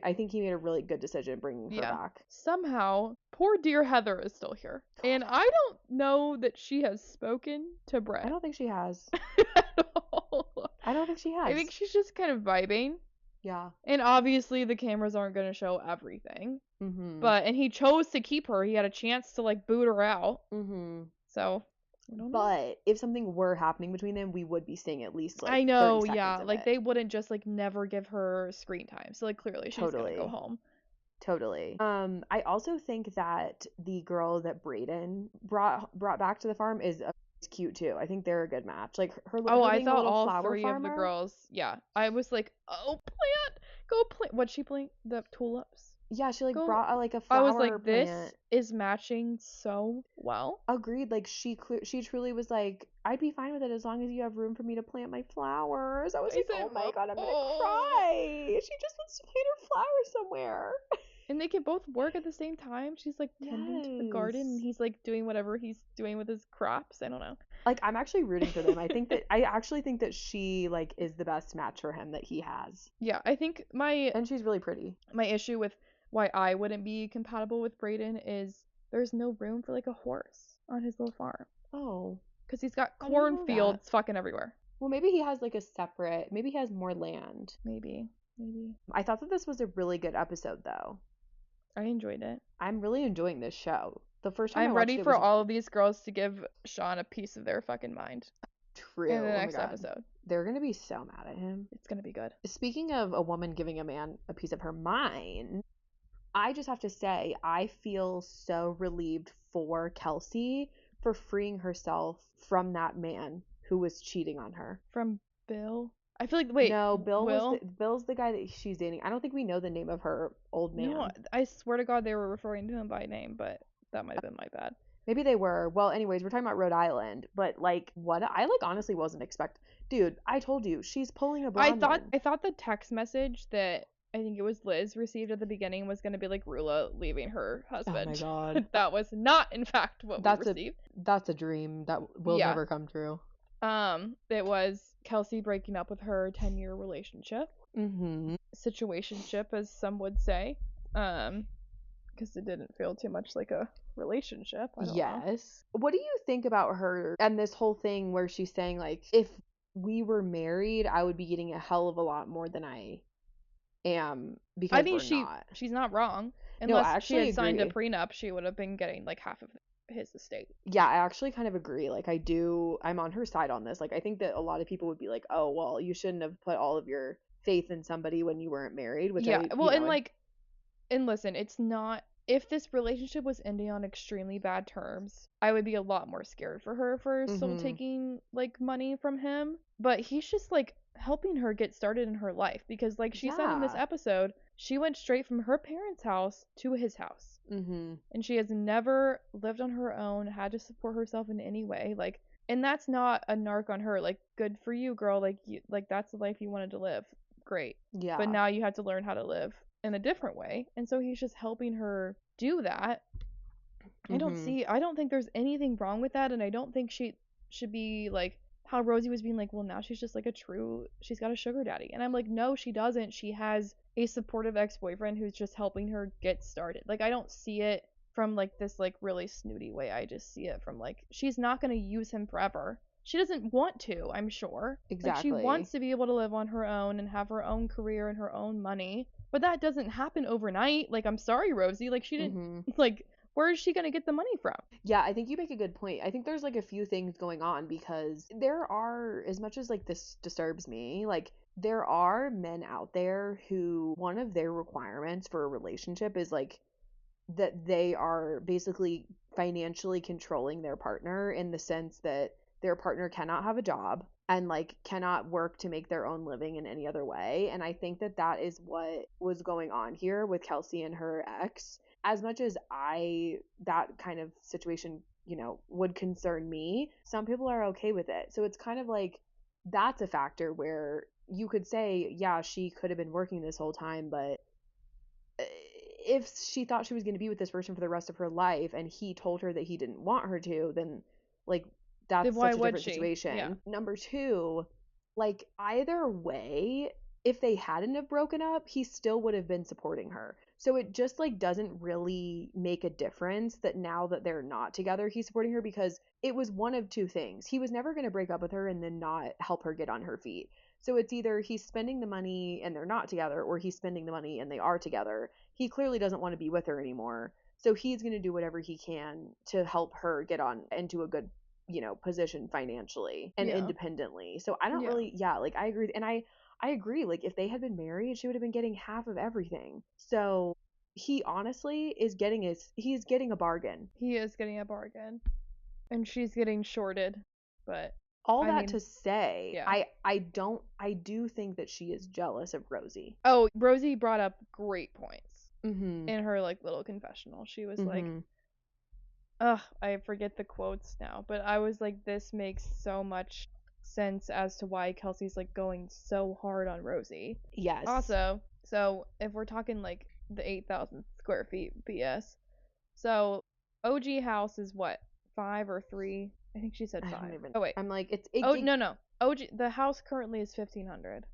I think he made a really good decision bringing her back. Somehow, poor dear Heather is still here. And I don't know that she has spoken to Brett. I don't think she has. at all. I don't think she has. I think she's just kind of vibing. Yeah. And obviously the cameras aren't going to show everything. Mm-hmm. And he chose to keep her. He had a chance to, like, boot her out. Mm-hmm. So, I don't know. But if something were happening between them, we would be seeing at least, like, I know, 30 yeah. seconds of Like, it. they wouldn't just, like, never give her screen time. So, like, clearly she's going to go home. Totally. I also think that the girl that Brayden brought back to the farm is cute too. I think they're a good match. Like her I being a thought little all flower three farmer. of the girls. Yeah, I was like, oh, go plant. What'd she plant? The tulips. Yeah, she Go- brought like a flower I was like, this plant. is matching so well. Agreed. Like she truly was like, I'd be fine with it as long as you have room for me to plant my flowers. I was like, oh my god, I'm gonna cry. She just wants to plant her flowers somewhere. And they can both work at the same time. She's like tending to the garden, and he's like doing whatever he's doing with his crops. I don't know. Like, I'm actually rooting for them. I actually think that she like is the best match for him that he has. Yeah, I think and she's really pretty. My issue with why I wouldn't be compatible with Brayden is there's no room for like a horse on his little farm. Oh. Because he's got cornfields fucking everywhere. Well, maybe he has like maybe he has more land. Maybe. I thought that this was a really good episode though. I enjoyed it. I'm really enjoying this show. The first time I'm ready for all of these girls to give Sean a piece of their fucking mind. True. In the next episode. They're going to be so mad at him. It's going to be good. Speaking of a woman giving a man a piece of her mind, I just have to say, I feel so relieved for Kelsey for freeing herself from that man who was cheating on her. From Bill? I feel like, wait. No, Bill's the guy that she's dating. I don't think we know the name of her old man. No, I swear to God they were referring to him by name, but that might have been my bad. Maybe they were. Well, anyways, we're talking about Rhode Island, but like, what I like honestly wasn't expect. Dude, I told you she's pulling a blonde one. I thought the text message that I think it was Liz received at the beginning was going to be like Rula leaving her husband. Oh my god. That was not in fact what we received. That's a dream that will never come true. It was Kelsey breaking up with her 10-year relationship. Mm-hmm. Situationship, as some would say. Because it didn't feel too much like a relationship. I don't know. What do you think about her and this whole thing where she's saying like, if we were married, I would be getting a hell of a lot more than I am because she's not wrong. Unless she had signed a prenup, she would have been getting like half of his estate. Yeah, I actually kind of agree. Like I'm on her side on this. Like I think that a lot of people would be like, oh well, you shouldn't have put all of your faith in somebody when you weren't married. Which and listen, it's not if this relationship was ending on extremely bad terms, I would be a lot more scared for her for still taking like money from him. But he's just like helping her get started in her life because, like she said in this Yeah. episode, she went straight from her parents' house to his house. And she has never lived on her own, had to support herself in any way. Like, and that's not a narc on her. Like, good for you, girl. Like, that's the life you wanted to live. Great. Yeah. But now you have to learn how to live in a different way. And so he's just helping her do that. I don't think there's anything wrong with that. And I don't think she should be like how Rosie was being like, well, now she's just like she's got a sugar daddy. And I'm like, no, she doesn't. She has a supportive ex-boyfriend who's just helping her get started. Like, I don't see it from like this like really snooty way. I just see it from like, she's not going to use him forever. She doesn't want to, I'm sure. Exactly. Like, she wants to be able to live on her own and have her own career and her own money. But that doesn't happen overnight. Like, I'm sorry, Rosie. Like, she didn't, like, where is she going to get the money from? Yeah, I think you make a good point. I think there's like a few things going on because there are, as much as like this disturbs me, like there are men out there who one of their requirements for a relationship is like that they are basically financially controlling their partner in the sense that their partner cannot have a job and like cannot work to make their own living in any other way. And I think that that is what was going on here with Kelsey and her ex. As much as that kind of situation, would concern me, some people are okay with it. So it's kind of like that's a factor where you could say, yeah, she could have been working this whole time, but if she thought she was going to be with this person for the rest of her life and he told her that he didn't want her to, then like that's such a different situation. Yeah. Number two, like either way, if they hadn't have broken up, he still would have been supporting her. So it just like doesn't really make a difference that now that they're not together, he's supporting her, because it was one of two things. He was never going to break up with her and then not help her get on her feet. So it's either he's spending the money and they're not together, or he's spending the money and they are together. He clearly doesn't want to be with her anymore. So he's going to do whatever he can to help her get on into a good, position financially and independently. So I don't really, like I agree. And I agree. Like if they had been married, she would have been getting half of everything. So he honestly is he's getting a bargain. He is getting a bargain. And she's getting shorted. But all that to say, I do think that she is jealous of Rosie. Oh, Rosie brought up great points in her like little confessional. She was like, I forget the quotes now, but I was like, this makes so much sense as to why Kelsey's like going so hard on Rosie. Yes. Also, so if we're talking like the 8,000 square feet BS, so OG house is what, 5 or 3? I think she said 5. Oh wait, I'm like no. OG, the house currently is 1,500,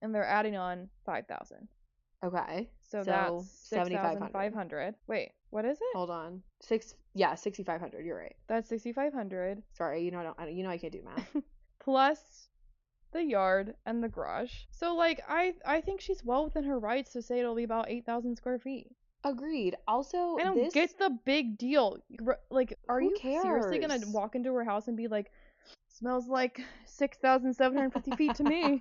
and they're adding on 5,000. Okay. So that's 7,500. Wait, what is it? Hold on. 6,500. You're right. That's 6,500. Sorry, I can't do math. Plus the yard and the garage. So like I think she's well within her rights to say it'll be about 8,000 square feet. Agreed. Also, I don't get the big deal. Like, are you seriously gonna walk into her house and be like, smells like 6,750 feet to me?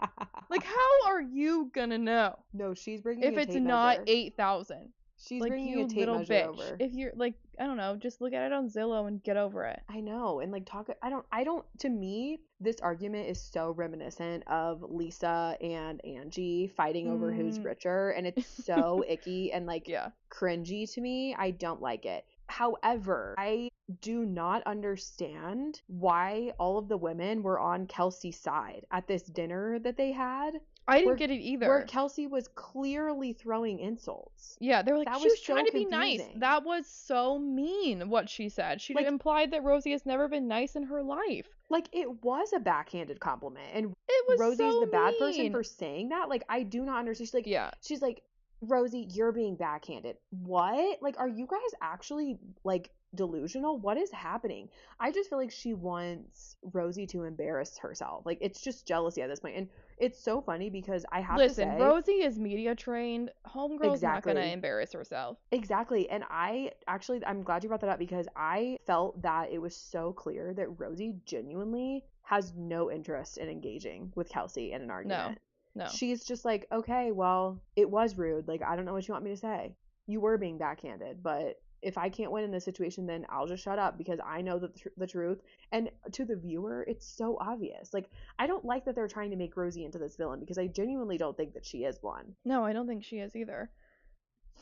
Like, how are you gonna know? No, she's bringing if it's not 8,000. She's like, bringing you a tape little measure bitch. over. If you're like, I don't know, just look at it on Zillow and get over it. I know, and like talk. I don't. To me, this argument is so reminiscent of Lisa and Angie fighting over who's richer, and it's so icky and like cringy to me. I don't like it. However, I do not understand why all of the women were on Kelsey's side at this dinner that they had. I didn't get it either. Where Kelsey was clearly throwing insults. Yeah, they were like, she was trying to be nice. That was so mean what she said. She implied that Rosie has never been nice in her life. Like, it was a backhanded compliment. And it was Rosie's so the bad mean. person for saying that. Like, I do not understand. She's like, Rosie, you're being backhanded. What? Like, are you guys actually, like, delusional? What is happening? I just feel like she wants Rosie to embarrass herself. Like, it's just jealousy at this point. And it's so funny because I have to say, Rosie is media trained. Homegirl's not gonna embarrass herself. Exactly. And I'm glad you brought that up, because I felt that it was so clear that Rosie genuinely has no interest in engaging with Kelsey in an argument. No. She's just like, okay, well, it was rude. Like, I don't know what you want me to say. you were being backhanded, but if I can't win in this situation, then I'll just shut up because I know the truth. And to the viewer, it's so obvious. Like, I don't like that they're trying to make Rosie into this villain because I genuinely don't think that she is one. No, I don't think she is either.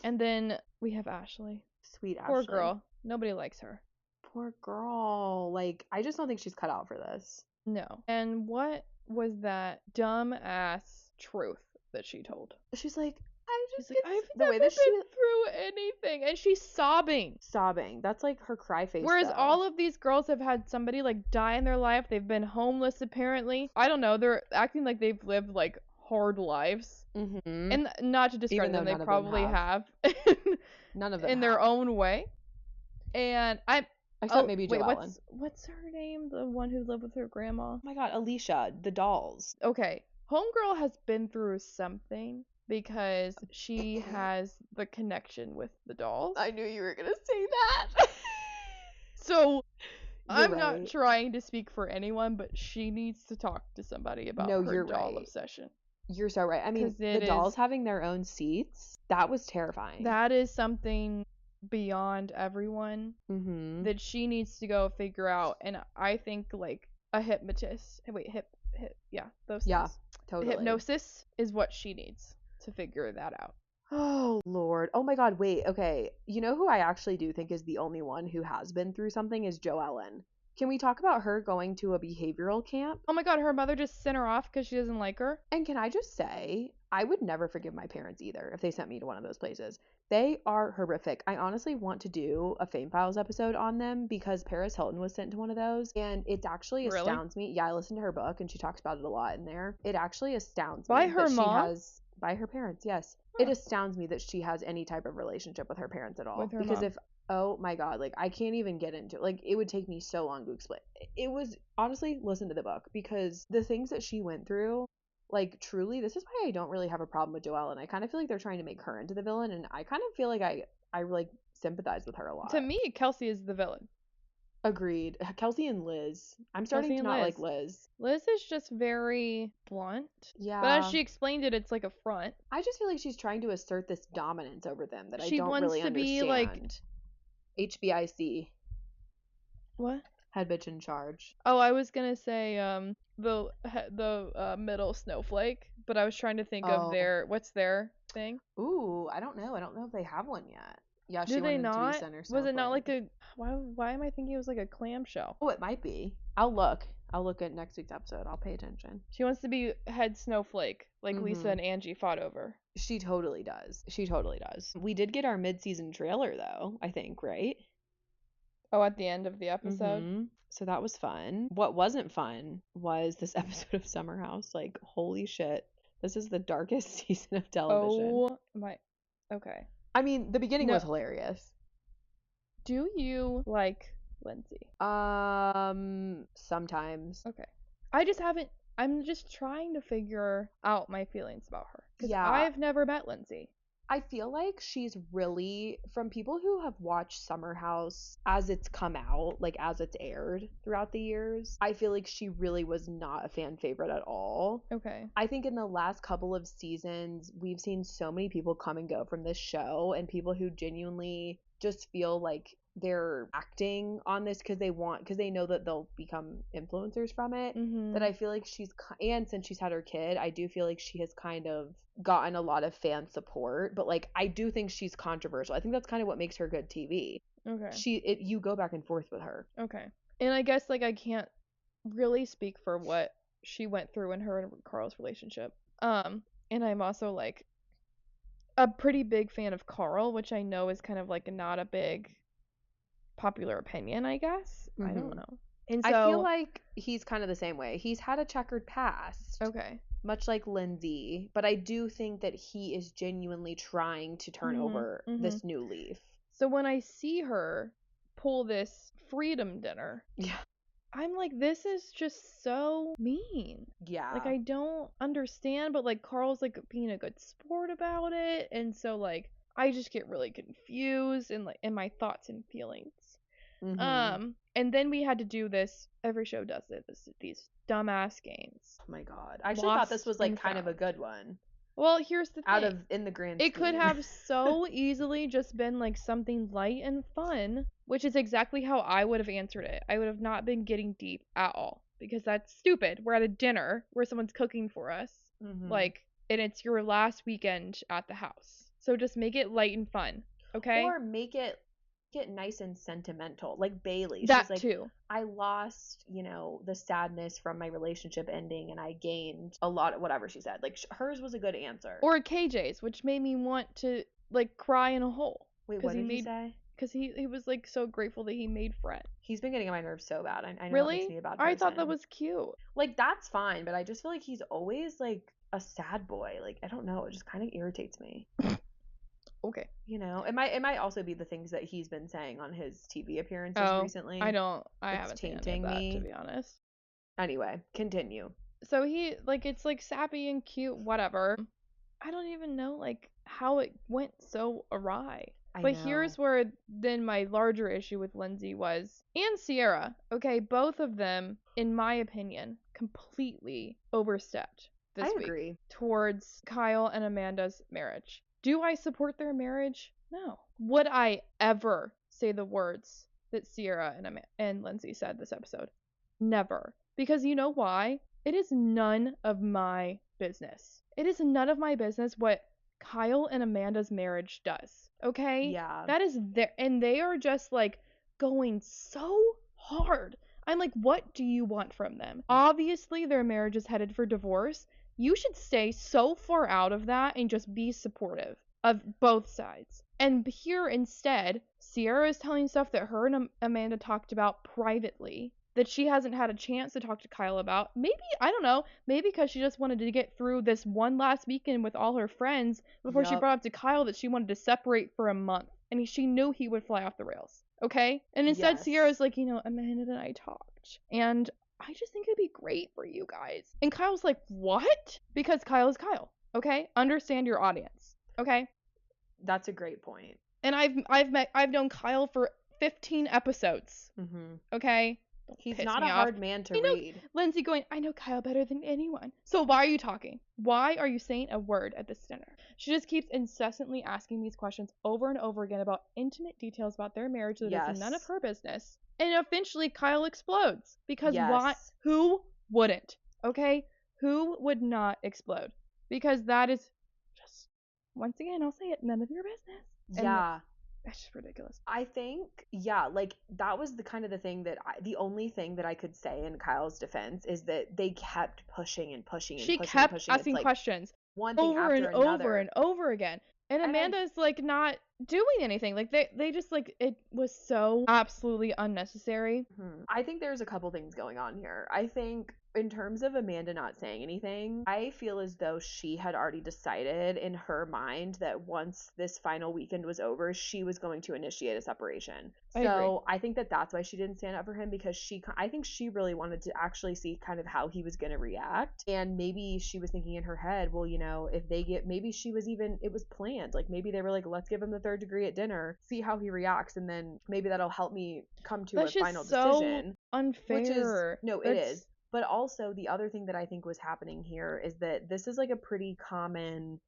And then we have Ashley. Sweet Ashley. Poor girl. Nobody likes her. Poor girl. Like, I just don't think she's cut out for this. No. And what was that dumb ass truth that she told? She's like, She's like, I've never been through anything. And she's sobbing. That's like her cry face. Whereas though. all of these girls have had somebody like die in their life. They've been homeless apparently. I don't know. They're acting like they've lived like hard lives. Mm-hmm. And not to discredit them, they probably have. None of them in their own way. And except maybe wait, Joellen. what's her name? The one who lived with her grandma? Oh my god, Alicia, the dolls. Okay. Homegirl has been through something because she has the connection with the dolls. I knew you were gonna say that. So I'm You're not right. trying to speak for anyone, but she needs to talk to somebody about her doll obsession. You're so right. I mean, 'Cause the dolls having their own seats, that was terrifying. That is something beyond everyone Mm-hmm. that she needs to go figure out. And I think like a hypnotist. Wait, yeah, those Yeah, things. totally. Hypnosis is what she needs to figure that out. Oh, Lord. Oh my god, wait, okay. You know who I actually do think is the only one who has been through something is Joellen. Can we talk about her going to a behavioral camp? Oh my god, her mother just sent her off because she doesn't like her? And can I just say, I would never forgive my parents either if they sent me to one of those places. They are horrific. I honestly want to do a Fame Files episode on them because Paris Hilton was sent to one of those. And it actually astounds me. Yeah, I listened to her book and she talks about it a lot in there. It actually astounds me. By her mom? By her parents, yes. Huh. It astounds me that she has any type of relationship with her parents at all. With her because mom. oh my god, like I can't even get into it. Like it would take me so long to explain. It was honestly, listen to the book because the things that she went through, like truly, this is why I don't really have a problem with Joelle, and I kind of feel like they're trying to make her into the villain, and I kind of feel like I like sympathize with her a lot. To me, Kelsey is the villain. Agreed. Kelsey and Liz. I'm starting to not like Liz. Liz is just very blunt. Yeah. But as she explained it, it's like a front. I just feel like she's trying to assert this dominance over them that She I don't wants really to understand. be like HBIC. What? Head bitch in charge. Oh, I was gonna say the middle snowflake, but I was trying to think of what's their thing. Ooh, I don't know. I don't know if they have one yet. Yeah, Do she they wanted not? to be center snowflake. Was it not like a? Why am I thinking it was like a clamshell? Oh, it might be. I'll look at next week's episode. I'll pay attention. She wants to be head snowflake, like Lisa and Angie fought over. She totally does. We did get our mid-season trailer though, I think, right? Oh, at the end of the episode? Mm-hmm. So that was fun. What wasn't fun was this episode of Summer House. Like, holy shit. This is the darkest season of television. Oh my. Okay. I mean, the beginning was hilarious. Do you like Lindsay? Sometimes. Okay. I'm just trying to figure out my feelings about her. Because I've never met Lindsay. I feel like she's really, from people who have watched Summer House as it's come out, like as it's aired throughout the years, I feel like she really was not a fan favorite at all. Okay. I think in the last couple of seasons, we've seen so many people come and go from this show, and people who genuinely just feel like they're acting on this because they know that they'll become influencers from it. Mm-hmm. That I feel like and since she's had her kid, I do feel like she has kind of gotten a lot of fan support, but like I do think she's controversial. I think that's kind of what makes her good TV. Okay. You go back and forth with her. Okay. And I guess like I can't really speak for what she went through in her and Carl's relationship. And I'm also like a pretty big fan of Carl, which I know is kind of like not a big popular opinion, I guess. Mm-hmm. I don't know. And so I feel like he's kind of the same way. He's had a checkered past. Okay. Much like Lindsay, but I do think that he is genuinely trying to turn over this new leaf. So when I see her pull this freedom dinner, I'm like, this is just so mean. Yeah. Like, I don't understand, but like Carl's like being a good sport about it, and so like I just get really confused and like in my thoughts and feelings. Mm-hmm. And then we had to do this. Every show does it. These dumbass games. Oh my god! I actually thought this was like kind of a good one. Well, here's the thing. in the grand It could scheme. have so easily just been like something light and fun, which is exactly how I would have answered it. I would have not been getting deep at all because that's stupid. We're at a dinner where someone's cooking for us, like, and it's your last weekend at the house. So just make it light and fun, okay? Or make it nice and sentimental, like Bailey. That She's like, too. I lost, the sadness from my relationship ending, and I gained a lot of whatever she said. Like hers was a good answer. Or KJ's, which made me want to like cry in a hole. Wait, what did he say? Because he was like so grateful that he made friends. He's been getting on my nerves so bad. I know Really? that makes me a bad I person. thought that was cute. Like, that's fine, but I just feel like he's always like a sad boy. Like, I don't know, it just kind of irritates me. Okay. It might also be the things that he's been saying on his TV appearances recently. I haven't seen any of that, to be honest. Anyway, continue. So he, like, it's like sappy and cute, whatever. I don't even know like how it went so awry. But here's where then my larger issue with Lindsay was, and Ciara, okay, both of them, in my opinion, completely overstepped this week agree. towards Kyle and Amanda's marriage. Do I support their marriage? No. Would I ever say the words that Ciara and Lindsay said this episode? Never. Because you know why? It is none of my business. It is none of my business what Kyle and Amanda's marriage does. Okay? Yeah. That is there. And they are just like going so hard. I'm like, what do you want from them? Obviously, their marriage is headed for divorce. You should stay so far out of that and just be supportive of both sides. And here instead, Ciara is telling stuff that her and Amanda talked about privately that she hasn't had a chance to talk to Kyle about. Maybe, I don't know, maybe because she just wanted to get through this one last weekend with all her friends before she brought up to Kyle that she wanted to separate for a month. And she knew he would fly off the rails. Okay? And instead, Ciara's like, Amanda and I talked. And I just think it'd be great for you guys. And Kyle's like, what? Because Kyle is Kyle. Okay? Understand your audience. Okay? That's a great point. And I've known Kyle for 15 episodes. Okay? He's not a hard man to read. Lindsay going, I know Kyle better than anyone. So why are you talking? Why are you saying a word at this dinner? She just keeps incessantly asking these questions over and over again about intimate details about their marriage that is none of her business. And eventually Kyle explodes. Because why? Who wouldn't? Okay? Who would not explode? Because that is just, once again, I'll say it, none of your business. Yeah. That's just ridiculous. I think, like, that was the only thing that I could say in Kyle's defense is that they kept pushing and pushing and she pushing kept and pushing. asking questions one thing over after and another. over and over again. And Amanda's like not doing anything. Like they just like, it was so absolutely unnecessary. I think there's a couple things going on here. I think in terms of Amanda not saying anything, I feel as though she had already decided in her mind that once this final weekend was over, she was going to initiate a separation. I think that that's why she didn't stand up for him, because I think she really wanted to actually see kind of how he was going to react. And maybe she was thinking in her head, well, if they get, maybe it was planned. Like maybe they were like, let's give him the third degree at dinner, see how he reacts, and then maybe that'll help me come to a final decision. Unfair. It is. But also the other thing that I think was happening here is that this is like a pretty common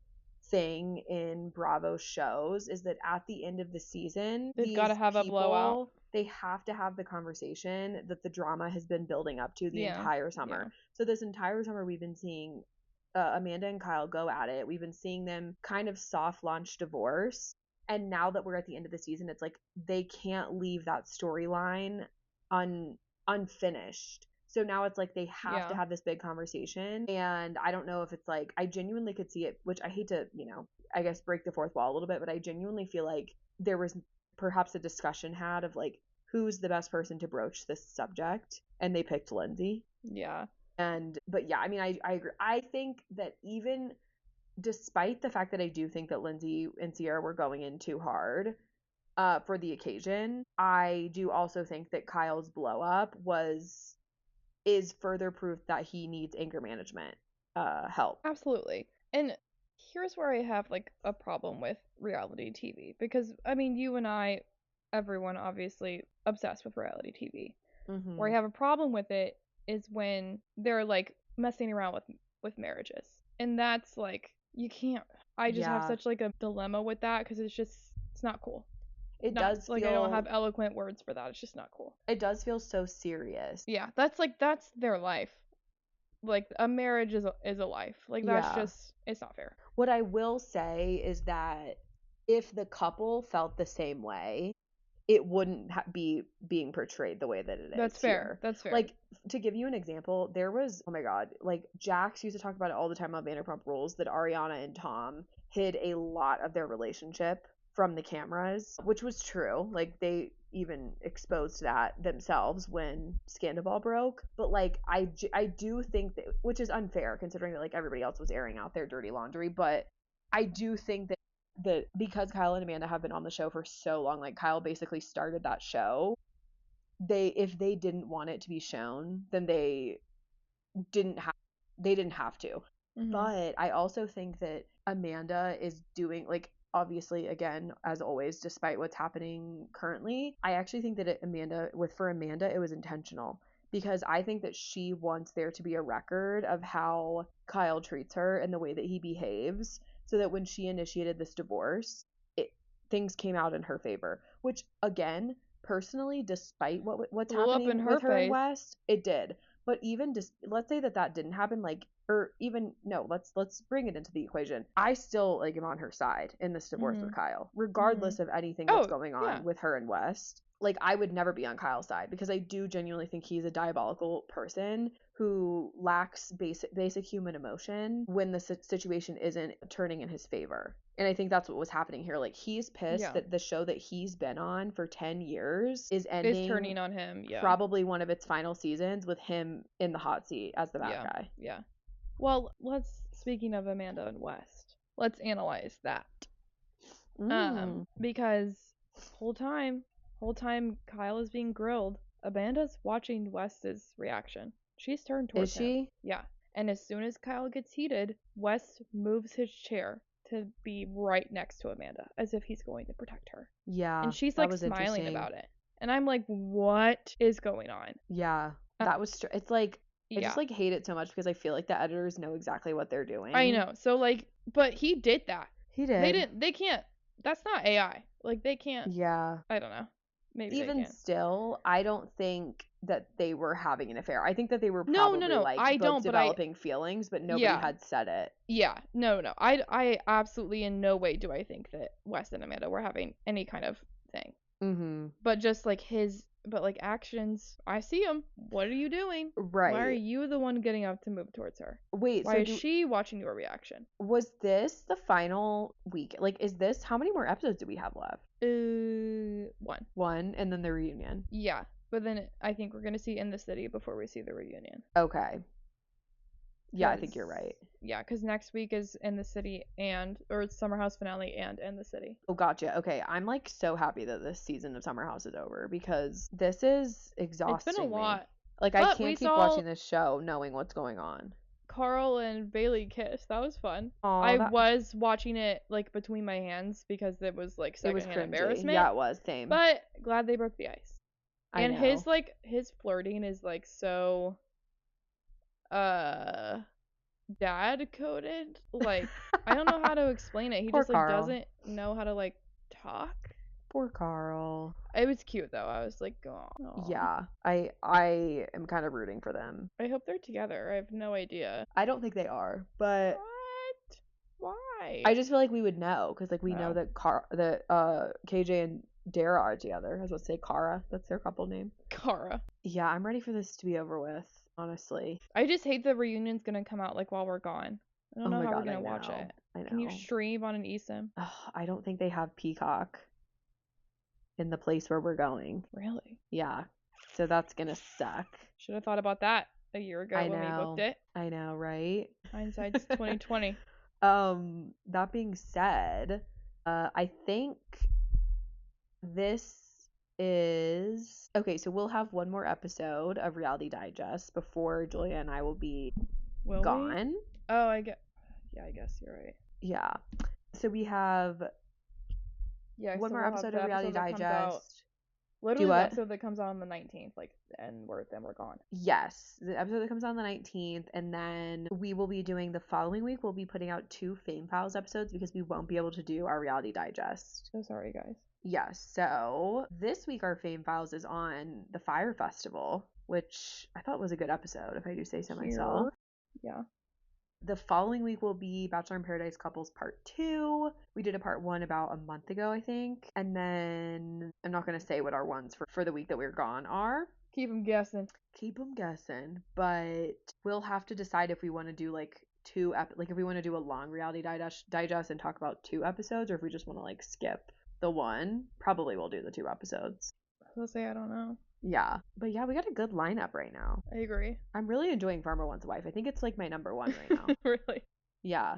thing in Bravo shows, is that at the end of the season, they've got to have a blowout. They have to have the conversation that the drama has been building up to the entire summer. So this entire summer we've been seeing Amanda and Kyle go at it. We've been seeing them kind of soft launch divorce. And now that we're at the end of the season, it's like they can't leave that storyline unfinished. So now it's like they have to have this big conversation. And I don't know if it's like, I genuinely could see it, which I hate to, I guess break the fourth wall a little bit, but I genuinely feel like there was perhaps a discussion had of like, who's the best person to broach this subject? And they picked Lindsay. Yeah. But yeah, I mean, I agree. I think that even despite the fact that I do think that Lindsay and Ciara were going in too hard for the occasion, I do also think that Kyle's blow up is further proof that he needs anger management help. Absolutely. And here's where I have like a problem with reality TV, because I mean, you and I, everyone obviously obsessed with reality TV. Where I have a problem with it is when they're like messing around with marriages. And that's like You can't. I just have Yeah. such like a dilemma with that because it's not cool. It Not, does like feel I don't have eloquent words for that. It's just not cool. it does feel so serious. Yeah, that's their life. Like a marriage is a life. Like that's Yeah. just it's not fair. What I will say is that if the couple felt the same way, it wouldn't be being portrayed the way that it is. That's fair. Here. That's fair. Like, to give you an example, there was, oh my God, like Jax used to talk about it all the time on Vanderpump Rules that Ariana and Tom hid a lot of their relationship from the cameras, which was true. Like, they even exposed that themselves when Scandal broke. But like, I do think that, which is unfair considering that like everybody else was airing out their dirty laundry, but I do think that because Kyle and Amanda have been on the show for so long, like Kyle basically started that show, if they didn't want it to be shown, then they didn't have to. Mhm. But I also think that Amanda is doing, like, obviously, again, as always, despite what's happening currently, I actually think that for Amanda, it was intentional. Because I think that she wants there to be a record of how Kyle treats her and the way that he behaves, so that when she initiated this divorce, things came out in her favor. Which, again, personally, despite what's Blew up happening in her with her and face. West, it did. But even just let's say that didn't happen, like, or even no, let's bring it into the equation. I still like am on her side in this divorce with Kyle, regardless of anything that's going on yeah. with her and West. Like, I would never be on Kyle's side because I do genuinely think he's a diabolical person who lacks basic human emotion when the situation isn't turning in his favor. And I think that's what was happening here. Like, he's pissed that the show that he's been on for 10 years is ending, is turning on him. Yeah. Probably one of its final seasons with him in the hot seat as the bad guy. Yeah. Well, speaking of Amanda and West, let's analyze that. Because whole time Kyle is being grilled, Amanda's watching West's reaction. She's turned towards him. Is she? Yeah. And as soon as Kyle gets heated, West moves his chair to be right next to Amanda, as if he's going to protect her. Yeah. And she's like smiling about it. And I'm like, what is going on? Yeah. That was it's like I just like hate it so much because I feel like the editors know exactly what they're doing. I know. So like, but he did that. He did. They can't. That's not AI. Like, they can't. Yeah. I don't know. Maybe even they can. Still, I don't think that they were having an affair. I think that they were probably like both developing feelings, but nobody had said it. Yeah. No. I absolutely in no way do I think that Wes and Amanda were having any kind of thing. Mm-hmm. But just like actions, I see him. What are you doing? Right. Why are you the one getting up to move towards her? Wait, why is she watching your reaction? Was this the final week? Like, is this, how many more episodes do we have left? One, and then the reunion. Yeah, but then I think we're gonna see In the City before we see the reunion. Okay. Yeah, I think you're right. Yeah, because next week is In the City or it's Summer House finale and In the City. Oh, gotcha. Okay, I'm like so happy that this season of Summer House is over because this is exhausting. It's been a lot. Like, I can't keep watching this show knowing what's going on. Carl and Bailey kiss. That was fun. I was watching it like between my hands because it was like secondhand embarrassment. Yeah, it was. Same. But glad they broke the ice. I know. his flirting is like so dad coded. Like, I don't know how to explain it. He just like Carl. doesn't know how to like talk. Poor Carl. It was cute though. I was like, oh. Yeah. I am kind of rooting for them. I hope they're together. I have no idea. I don't think they are, but what? Why? I just feel like we would know because like we know that KJ and Dara are together. I was about to say Kara. That's their couple name. Kara. Yeah, I'm ready for this to be over with, honestly. I just hate the reunion's gonna come out like while we're gone. I don't know how we're gonna watch it. I know. Can you stream on an eSIM? I don't think they have Peacock in the place where we're going. Really? Yeah. So that's gonna suck. Should have thought about that a year ago when we booked it. I know, right? Hindsight's 2020. That being said, I think this is okay. So we'll have one more episode of Reality Digest before Julia and I will be gone. Oh, I guess you're right. Yeah. So we have one more episode of Reality Digest. Literally Do the what? episode that comes out on the 19th, like, and we're gone. Yes, the episode that comes out on the 19th, and then we will be doing the following week. We'll be putting out 2 Fame Files episodes because we won't be able to do our reality digest. So sorry, guys. Yes, so this week our Fame Files is on the Fire Festival, which I thought was a good episode, if I do say so myself. Yeah. The following week will be Bachelor in Paradise Couples Part 2. We did a Part 1 about a month ago, I think. And then I'm not going to say what our ones for the week that we're gone are. Keep them guessing. Keep them guessing. But we'll have to decide if we want to do like if we want to do a long reality digest and talk about 2 episodes, or if we just want to like skip the one. Probably we'll do the 2 episodes. I'll say I don't know. Yeah. But yeah, we got a good lineup right now. I agree. I'm really enjoying Farmer Wants a Wife. I think it's like my number 1 right now. Really? Yeah.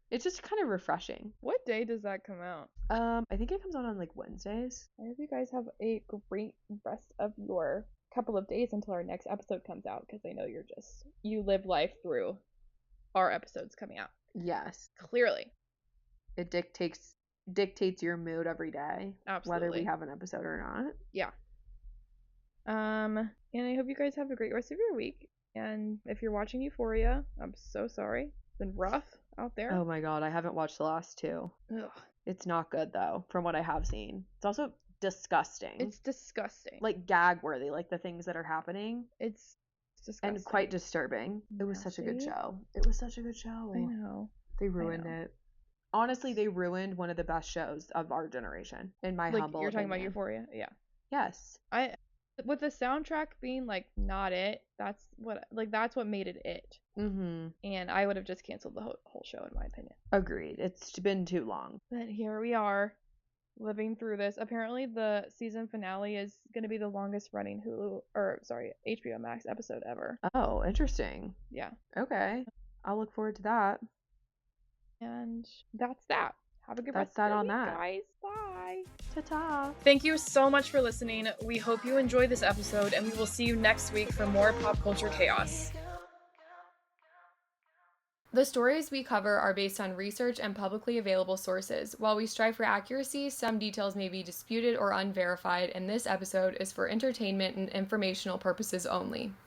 It's just kind of refreshing. What day does that come out? I think it comes out on like Wednesdays. I hope you guys have a great rest of your couple of days until our next episode comes out, because I know you live life through our episodes coming out. Yes. Clearly. It dictates your mood every day. Absolutely. Whether we have an episode or not. Yeah. And I hope you guys have a great rest of your week. And if you're watching Euphoria, I'm so sorry. It's been rough out there. Oh my god, I haven't watched the last 2. Ugh. It's not good though, from what I have seen. It's also disgusting. It's disgusting. Like gag worthy, like the things that are happening. It's disgusting. And quite disturbing. It was such a good Nasty. show. It was such a good show. I know. They ruined know. it. Honestly, they ruined one of the best shows of our generation, in my Like, humble you're talking about opinion. Euphoria? Yeah. Yes. With the soundtrack being like not it, that's what made it. Mm-hmm. And I would have just canceled the whole show, in my opinion. Agreed. It's been too long. But here we are, living through this. Apparently, the season finale is going to be the longest running HBO Max episode ever. Oh, interesting. Yeah. Okay. I'll look forward to that. And that's that. Have a good That's rest that of your on week, that. guys. Bye. Ta-ta. Thank you so much for listening. We hope you enjoyed this episode, and we will see you next week for more pop culture chaos. The stories we cover are based on research and publicly available sources. While we strive for accuracy, some details may be disputed or unverified, and this episode is for entertainment and informational purposes only.